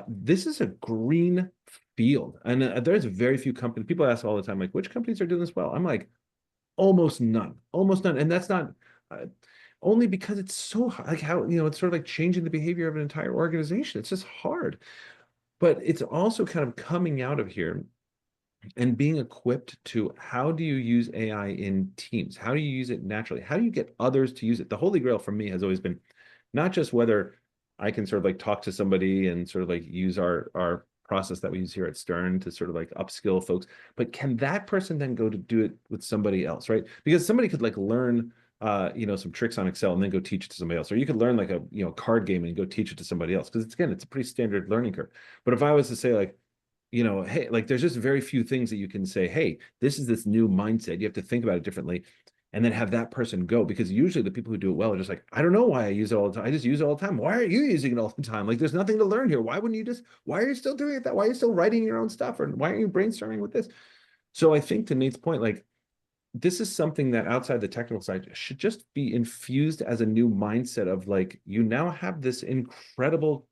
this is a green field. And there's very few companies, people ask all the time, like, which companies are doing this well? I'm like, almost none, almost none. And that's not only because it's so hard, like how, you know, it's sort of like changing the behavior of an entire organization. It's just hard. But it's also kind of coming out of here and being equipped to how do you use AI in teams? How do you use it naturally? How do you get others to use it? The holy grail for me has always been not just whether I can sort of like talk to somebody and sort of like use our process that we use here at Stern to sort of like upskill folks, but can that person then go to do it with somebody else, right? Because somebody could like learn you know, some tricks on Excel and then go teach it to somebody else, or you could learn like a, you know, card game and go teach it to somebody else, because it's, again, it's a pretty standard learning curve. But if I was to say like, you know, hey, like there's just very few things that you can say, hey, this is this new mindset. You have to think about it differently and then have that person go. Because usually the people who do it well are just like, I don't know why I use it all the time. I just use it all the time. Why are you using it all the time? Like there's nothing to learn here. Why wouldn't you just, why are you still doing it that? Why are you still writing your own stuff? Or why are you brainstorming with this? So I think to Nate's point, like this is something that outside the technical side should just be infused as a new mindset of like, you now have this incredible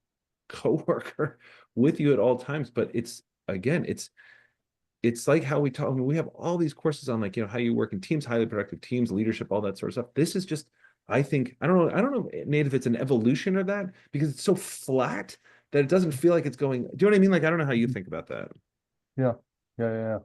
coworker with you at all times, but it's, again, it's like how we talk. I mean, we have all these courses on like, you know, how you work in teams, highly productive teams, leadership, all that sort of stuff. This is just, I think, I don't know, Nate, if it's an evolution of that, because it's so flat that it doesn't feel like it's going. Do you know what I mean? Like, I don't know how you think about that. Yeah. Yeah.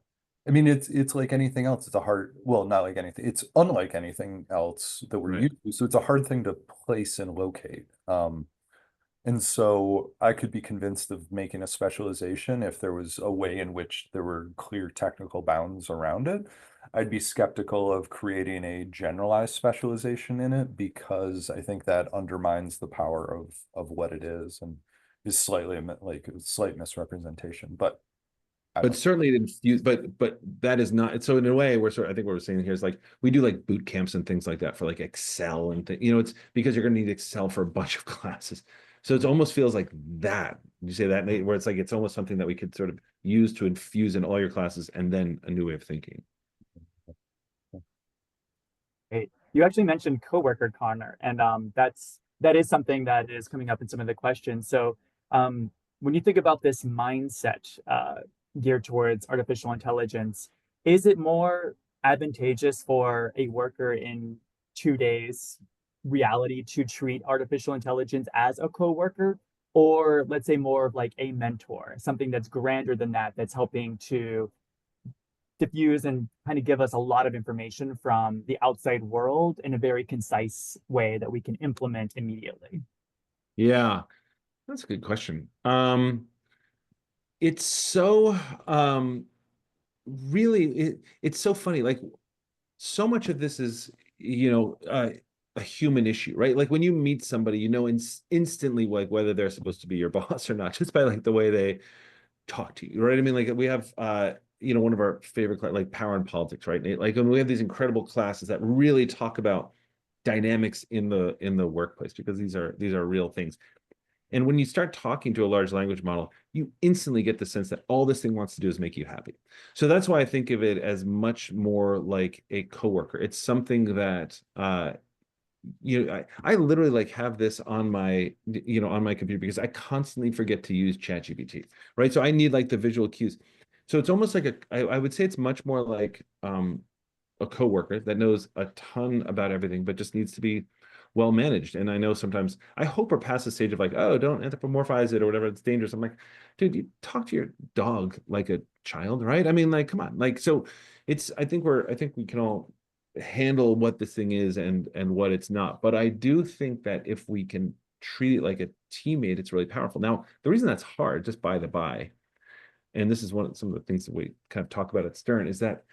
I mean, it's like anything else. It's a hard, well, not like anything. It's unlike anything else that we're Right. used to. So it's a hard thing to place and locate. And so I could be convinced of making a specialization if there was a way in which there were clear technical bounds around it. I'd be skeptical of creating a generalized specialization in it because I think that undermines the power of what it is and is slightly like a slight misrepresentation. But I But don't. certainly it infused, but that is not. So in a way, we're sort of, I think what we're saying here is like we do like boot camps and things like that for like Excel and you know, it's because you're going to need Excel for a bunch of classes. So it almost feels like that. You say that, Nate, where it's like it's almost something that we could sort of use to infuse in all your classes and then a new way of thinking. Great. You actually mentioned coworker, Connor, and that is something that is coming up in some of the questions. So when you think about this mindset geared towards artificial intelligence, is it more advantageous for a worker in today's reality to treat artificial intelligence as a coworker, or let's say more of like a mentor, something that's grander than that, that's helping to diffuse and kind of give us a lot of information from the outside world in a very concise way that we can implement immediately? Yeah, that's a good question. It's so really it's so funny. Like so much of this is, you know, a human issue, right? Like when you meet somebody, you know, instantly like whether they're supposed to be your boss or not, just by like the way they talk to you, right? I mean, like we have, you know, one of our favorite like Power and Politics, right? Nate? Like when we have these incredible classes that really talk about dynamics in the workplace, because these are real things. And when you start talking to a large language model, you instantly get the sense that all this thing wants to do is make you happy. So that's why I think of it as much more like a coworker. It's something that you know, I literally like have this on my, you know, on my computer because I constantly forget to use ChatGPT, right? So I need like the visual cues. So it's almost like I would say it's much more like a coworker that knows a ton about everything, but just needs to be well managed. And I know sometimes I hope we're past the stage of like, oh, don't anthropomorphize it or whatever. It's dangerous. I'm like, dude, you talk to your dog like a child, right? I mean, like, come on. Like, so it's, I think we can all handle what this thing is and what it's not. But I do think that if we can treat it like a teammate, it's really powerful. Now, the reason that's hard, just by the by, and this is some of the things that we kind of talk about at Stern, is that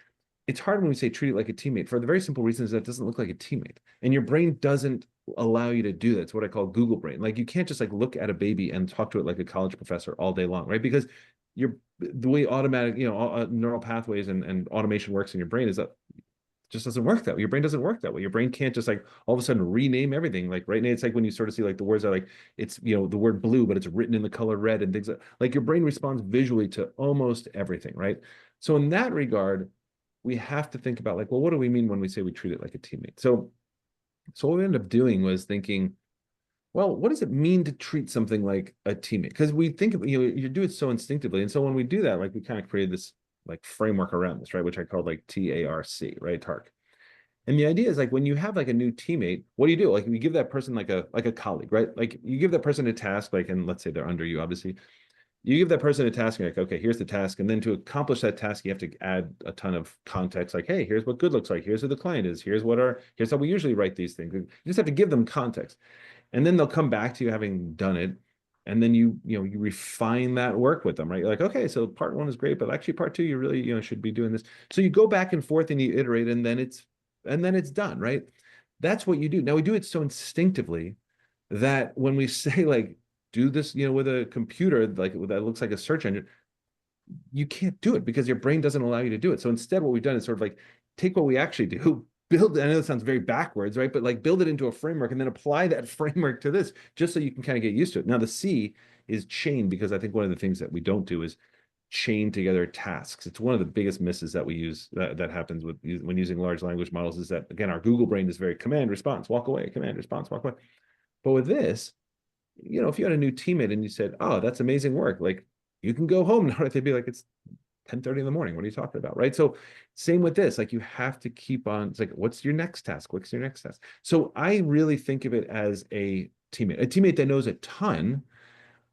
it's hard when we say treat it like a teammate for the very simple reason is that it doesn't look like a teammate. And your brain doesn't allow you to do that. It's what I call Google brain. Like you can't just like look at a baby and talk to it like a college professor all day long, right? Because your the way automatic, neural pathways and automation works in your brain is that just doesn't work that way. Your brain doesn't work that way. Your brain can't just like all of a sudden rename everything. Like right now, it's like when you sort of see like the words are like it's the word blue, but it's written in the color red and things like your brain responds visually to almost everything, right? So in that regard, we have to think about like, well, what do we mean when we say we treat it like a teammate? So what we ended up doing was thinking, well, what does it mean to treat something like a teammate? Because we think of, you do it so instinctively. And so when we do that, like we kind of created this like framework around this, right? Which I called like TARC, right? TARC. And the idea is like when you have like a new teammate, what do? Like you give that person like a colleague, right? Like you give that person a task, like, and let's say they're under you, obviously. You give that person a task, and you're like, okay, here's the task. And then to accomplish that task, you have to add a ton of context, like, hey, here's what good looks like, here's who the client is, here's how we usually write these things. You just have to give them context. And then they'll come back to you having done it. And then you refine that work with them, right? You're like, okay, so part one is great, but actually part two, you really, should be doing this. So you go back and forth and you iterate, and then it's done, right? That's what you do. Now we do it so instinctively that when we say like, do this, with a computer, like that looks like a search engine, you can't do it because your brain doesn't allow you to do it. So instead, what we've done is sort of like take what we actually do, build, I know it sounds very backwards, right? But like build it into a framework and then apply that framework to this just so you can kind of get used to it. Now the C is chain, because I think one of the things that we don't do is chain together tasks. It's one of the biggest misses that we use that happens when using large language models is that, again, our Google brain is very command, response, walk away, command, response, walk away. But with this, if you had a new teammate and you said, oh, that's amazing work, like you can go home now, they'd be like, it's 10:30 in the morning. What are you talking about? Right. So same with this, like you have to keep on, it's like, what's your next task? What's your next task? So I really think of it as a teammate that knows a ton,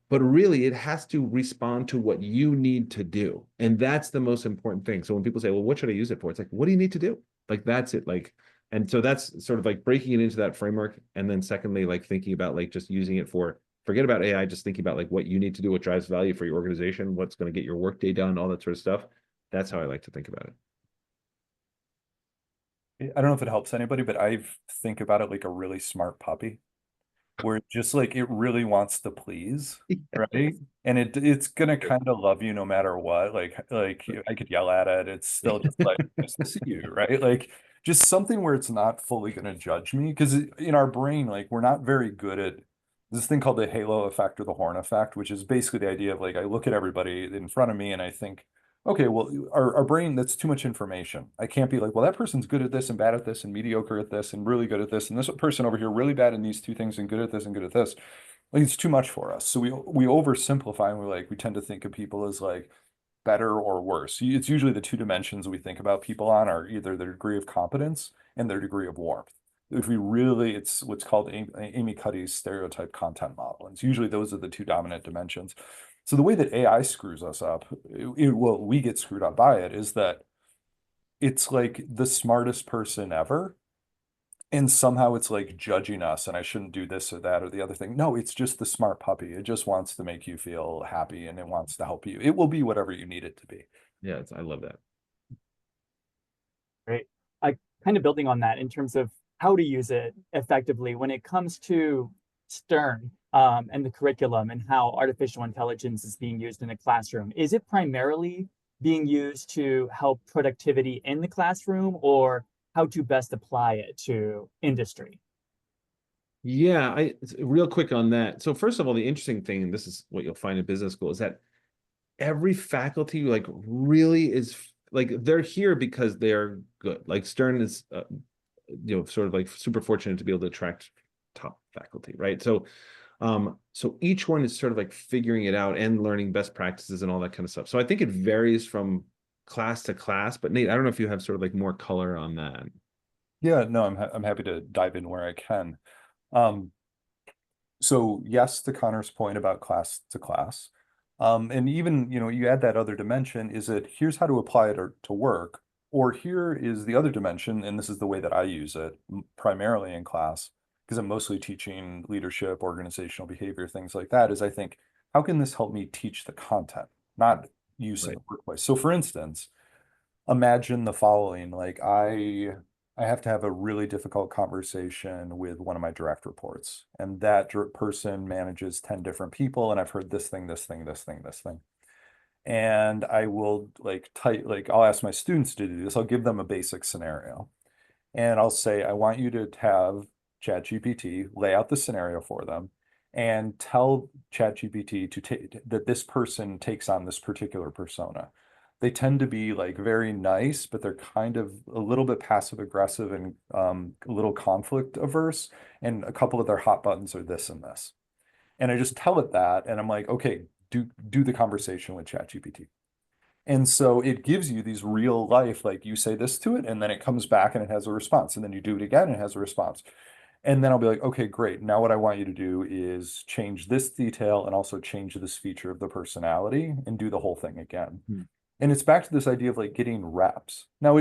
but really it has to respond to what you need to do. And that's the most important thing. So when people say, well, what should I use it for? It's like, what do you need to do? Like, that's it. Like, and so that's sort of like breaking it into that framework. And then secondly, like thinking about like just using it for, forget about AI, just thinking about like what you need to do, what drives value for your organization, what's going to get your workday done, all that sort of stuff. That's how I like to think about I don't know if it helps anybody, but I think about it like a really smart puppy, where it just like it really wants to please, it. right? And it's gonna kind of love you no matter what. Like I could yell at it, it's still just like nice to see you, right? Like just something where it's not fully gonna judge me, because in our brain, like we're not very good at this thing called the halo effect or the horn effect, which is basically the idea of like I look at everybody in front of me and I think, okay, well, our brain, that's too much information. I can't be like, well, that person's good at this and bad at this and mediocre at this and really good at this. And this person over here really bad in these two things and good at this and good at this. Like it's too much for us. So we oversimplify, and we tend to think of people as like better or worse. It's usually the two dimensions we think about people on are either their degree of competence and their degree of warmth. If we really, it's what's called Amy Cuddy's stereotype content model. And it's usually those are the two dominant dimensions. So the way that AI screws us up, well, we get screwed up by it, is that it's like the smartest person ever. And somehow it's like judging us, and I shouldn't do this or that or the other thing. No, it's just the smart puppy. It just wants to make you feel happy and it wants to help you. It will be whatever you need it to be. Yeah, I love that. Great. I kind of building on that in terms of how to use it effectively when it comes to Stern and the curriculum and how artificial intelligence is being used in a classroom. Is it primarily being used to help productivity in the classroom, or how to best apply it to industry? Yeah, real quick on that. So first of all, the interesting thing, and this is what you'll find in business school, is that every faculty like really is like they're here because they're good. Like Stern is, sort of like super fortunate to be able to attract top faculty, right? So each one is sort of like figuring it out and learning best practices and all that kind of stuff. So I think it varies from class to class. But Nate, I don't know if you have sort of like more color on that. Yeah, no, I'm happy to dive in where I can. Um, so yes, to Connor's point about class to class. And even, you add that other dimension, is it here's how to apply it to work, or here is the other dimension, and this is the way that I use it primarily in class, because I'm mostly teaching leadership, organizational behavior, things like that, is I think, how can this help me teach the content, not use in Right. the workplace? So for instance, imagine the following, like I have to have a really difficult conversation with one of my direct reports, and that person manages 10 different people, and I've heard this thing, this thing, this thing, this thing. And I will like type, like I'll ask my students to do this. I'll give them a basic scenario. And I'll say, I want you to have ChatGPT lay out the scenario for them and tell ChatGPT to take that this person takes on this particular persona. They tend to be like very nice, but they're kind of a little bit passive aggressive and a little conflict averse. And a couple of their hot buttons are this and this. And I just tell it that, and I'm like, okay, do the conversation with ChatGPT. And so it gives you these real life, like you say this to it, and then it comes back and it has a response. And then you do it again and it has a response. And then I'll be like, okay, great. Now what I want you to do is change this detail and also change this feature of the personality and do the whole thing again. Hmm. And it's back to this idea of like getting reps. Now,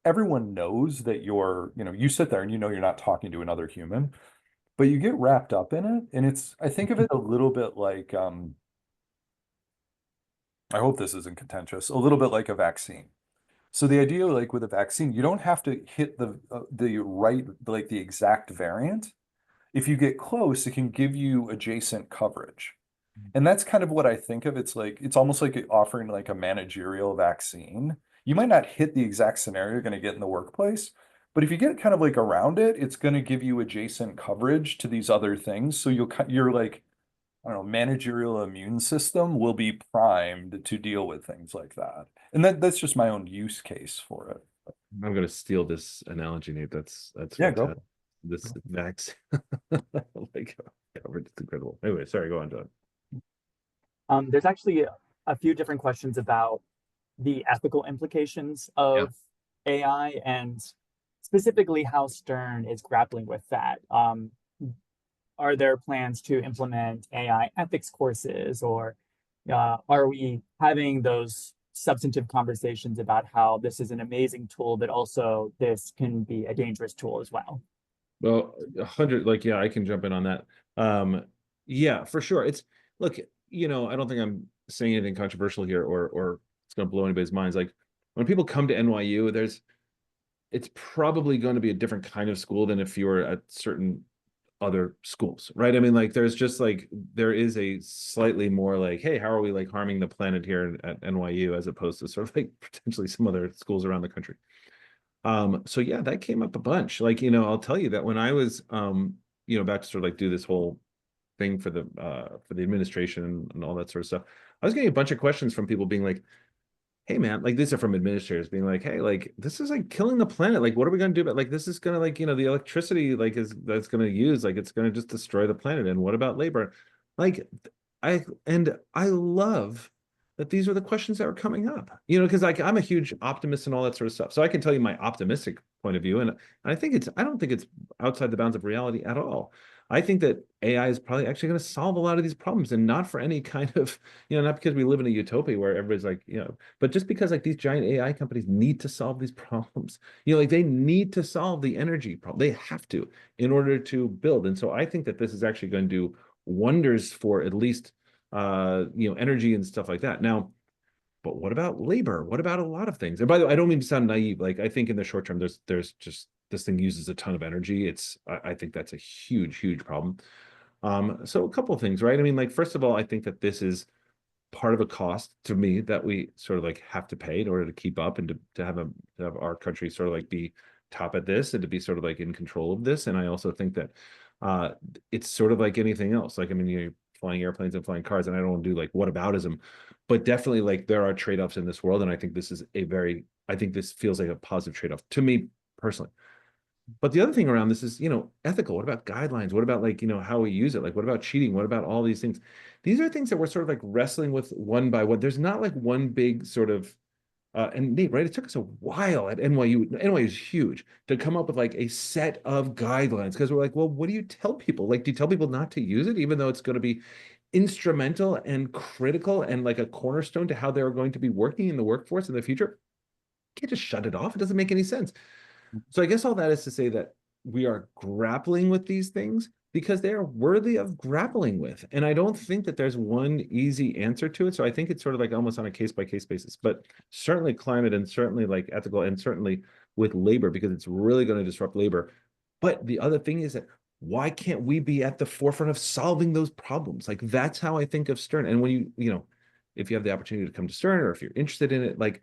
everyone knows that you sit there and you know you're not talking to another human, but you get wrapped up in it. And I think of it a little bit like, I hope this isn't contentious, a little bit like a vaccine. So the idea, like with a vaccine, you don't have to hit the right, like the exact variant. If you get close, it can give you adjacent coverage. And that's kind of what I think of. It's almost like offering like a managerial vaccine. You might not hit the exact scenario you're going to get in the workplace, but if you get kind of like around it, it's going to give you adjacent coverage to these other things. So you're like, I don't know, managerial immune system will be primed to deal with things like that. And that's just my own use case for it. I'm going to steal this analogy, Nate. That's Yeah, go. fantastic. This vaccine, like, coverage, it's incredible. Anyway, sorry, go on, John. There's actually a few different questions about the ethical implications Yeah. of AI and specifically how Stern is grappling with that. Are there plans to implement AI ethics courses, or are we having those substantive conversations about how this is an amazing tool, but also this can be a dangerous tool as well? Well, 100, like, yeah, I can jump in on that. Yeah, for sure. Look, I don't think I'm saying anything controversial here or it's going to blow anybody's minds. Like when people come to NYU, it's probably going to be a different kind of school than if you were at certain other schools, right? I mean, like there is a slightly more like, hey, how are we like harming the planet here at NYU as opposed to sort of like potentially some other schools around the country. So yeah, that came up a bunch. Like, I'll tell you that when I was about to sort of like do this whole thing for the administration and all that sort of stuff, I was getting a bunch of questions from people being like, hey man, like these are from administrators being like, hey, like this is like killing the planet. Like, what are we gonna do about like this is gonna like, the electricity like that's gonna use, like it's gonna just destroy the planet. And what about labor? Like I love that these are the questions that are coming up, because like I'm a huge optimist and all that sort of stuff. So I can tell you my optimistic point of view. And I don't think it's outside the bounds of reality at all. I think that AI is probably actually going to solve a lot of these problems, and not for any kind of, not because we live in a utopia where everybody's like, but just because like these giant AI companies need to solve these problems, like they need to solve the energy problem. They have to in order to build. And so I think that this is actually going to do wonders for at least, energy and stuff like that. Now, but what about labor? What about a lot of things? And by the way, I don't mean to sound naive. Like I think in the short term, there's just this thing uses a ton of energy. I think that's a huge, huge problem. So a couple of things, right? I mean, like, first of all, I think that this is part of a cost to me that we sort of like have to pay in order to keep up and to have our country sort of like be top at this and to be sort of like in control of this. And I also think that it's sort of like anything else. Like, I mean, you're flying airplanes and flying cars, and I don't want to do like whataboutism, but definitely like there are trade-offs in this world. And I think this is I think this feels like a positive trade-off to me personally. But the other thing around this is, ethical. What about guidelines? What about like, how we use it? Like, what about cheating? What about all these things? These are things that we're sort of like wrestling with one by one. There's not like one big sort of, and Nate, right? It took us a while at NYU. NYU is huge to come up with like a set of guidelines because we're like, well, what do you tell people? Like, do you tell people not to use it, even though it's going to be instrumental and critical and like a cornerstone to how they're going to be working in the workforce in the future? You can't just shut it off. It doesn't make any sense. So I guess all that is to say that we are grappling with these things because they are worthy of grappling with. And I don't think that there's one easy answer to it. So I think it's sort of like almost on a case-by-case basis, but certainly climate and certainly like ethical and certainly with labor, because it's really going to disrupt labor. But the other thing is that why can't we be at the forefront of solving those problems? Like that's how I think of Stern. And when if you have the opportunity to come to Stern, or if you're interested in it, like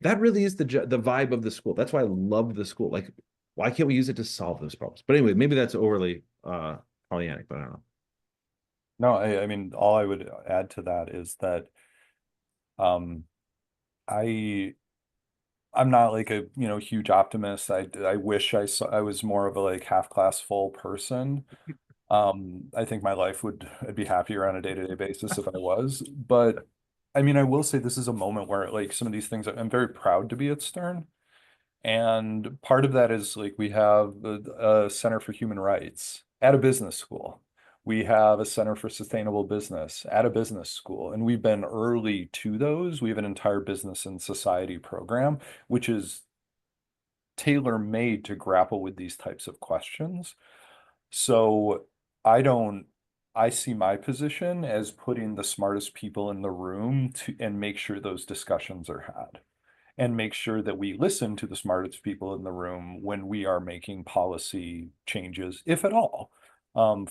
that really is the vibe of the school. That's why I love the school. Like, why can't we use it to solve those problems? But anyway, maybe that's overly Pollyannic, but I don't know. No, I mean, all I would add to that is that um I I'm not like a, huge optimist. I wish I was more of a like half class full person. I think my life I'd be happier on a day-to-day basis if I was. But I mean, I will say this is a moment where like some of these things, I'm very proud to be at Stern. And part of that is like we have a Center for Human Rights at a business school. We have a Center for Sustainable Business at a business school. And we've been early to those. We have an entire business and society program, which is tailor-made to grapple with these types of questions. So I don't, I see my position as putting the smartest people in the room to and make sure those discussions are had, and make sure that we listen to the smartest people in the room when we are making policy changes, if at all,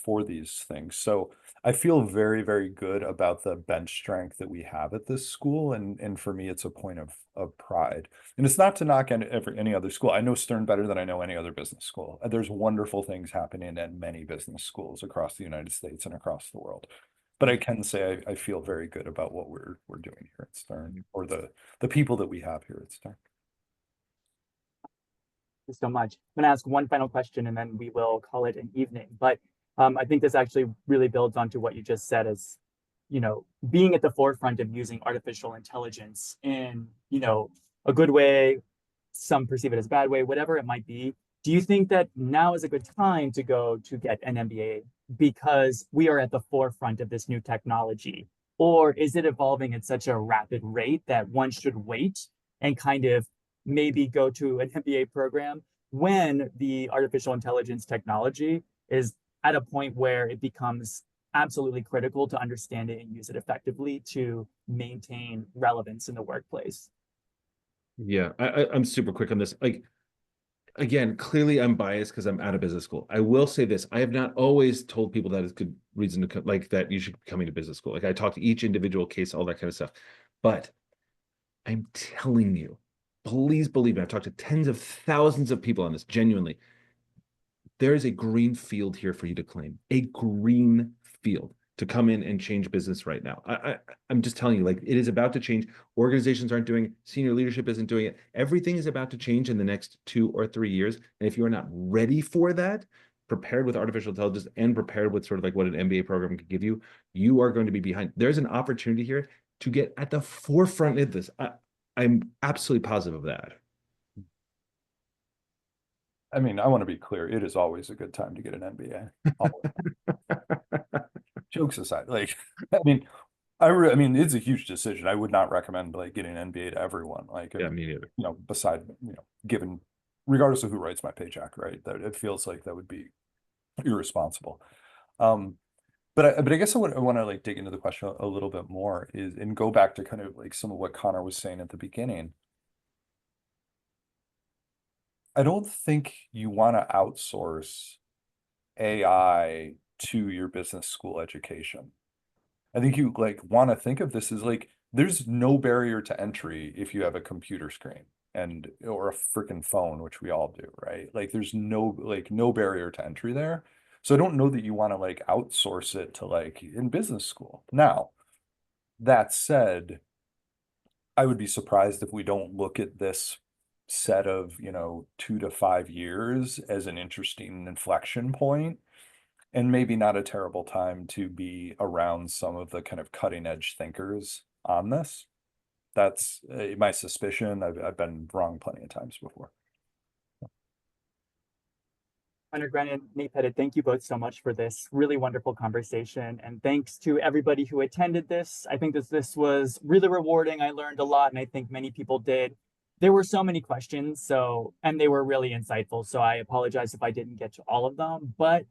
for these things. So I feel very, very good about the bench strength that we have at this school. And for me, it's a point of pride. And it's not to knock any other school. I know Stern better than I know any other business school. There's wonderful things happening at many business schools across the United States and across the world. But I can say I feel very good about what we're doing here at Stern, or the people that we have here at Stern. Thank you so much. I'm going to ask one final question and then we will call it an evening. But I think this actually really builds onto what you just said, as, being at the forefront of using artificial intelligence in, a good way, some perceive it as a bad way, whatever it might be. Do you think that now is a good time to go to get an MBA because we are at the forefront of this new technology? Or is it evolving at such a rapid rate that one should wait and kind of maybe go to an MBA program when the artificial intelligence technology is at a point where it becomes absolutely critical to understand it and use it effectively to maintain relevance in the workplace? Yeah, I'm super quick on this. Like, again, clearly I'm biased because I'm out of business school. I will say this: I have not always told people that it's good reason to like that you should be coming to business school. Like, I talk to each individual case, all that kind of stuff. But I'm telling you, please believe me, I've talked to tens of thousands of people on this, genuinely. There is a green field here for you to claim, a green field to come in and change business right now. I'm just telling you, like, it is about to change. Organizations aren't doing it. Senior leadership isn't doing it. Everything is about to change in the next 2 or 3 years. And if you are not ready for that, prepared with artificial intelligence and prepared with sort of like what an MBA program could give you, you are going to be behind. There's an opportunity here to get at the forefront of this. I'm absolutely positive of that. I mean, I want to be clear. It is always a good time to get an MBA. Jokes aside, like, I mean, I mean, it's a huge decision. I would not recommend like getting an MBA to everyone. Like, Yeah, me neither. beside, given, regardless of who writes my paycheck, right? That it feels like that would be irresponsible. But I guess I want to like dig into the question a little bit more and go back to kind of like some of what Connor was saying at the beginning. I don't think you want to outsource AI to your business school education. I think you like want to think of this as like there's no barrier to entry if you have a computer screen or a freaking phone, which we all do, right? Like there's no barrier to entry there. So I don't know that you want to like outsource it to like in business school. Now, that said, I would be surprised if we don't look at this set of 2 to 5 years as an interesting inflection point, and maybe not a terrible time to be around some of the kind of cutting edge thinkers on this. That's my suspicion. I've been wrong plenty of times before. Conor Grennan, Nate Pettit, thank you both so much for this really wonderful conversation. And thanks to everybody who attended this. I think that this was really rewarding. I learned a lot, and I think many people did. There were so many questions, and they were really insightful. So I apologize if I didn't get to all of them. But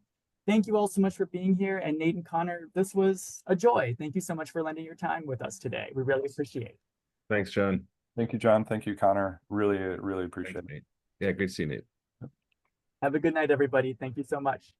thank you all so much for being here. And Nate and Connor, this was a joy. Thank you so much for lending your time with us today. We really appreciate it. Thanks, John. Thank you, John. Thank you, Connor. Really, really appreciate it. Yeah, great to see you, Nate. Have a good night, everybody. Thank you so much.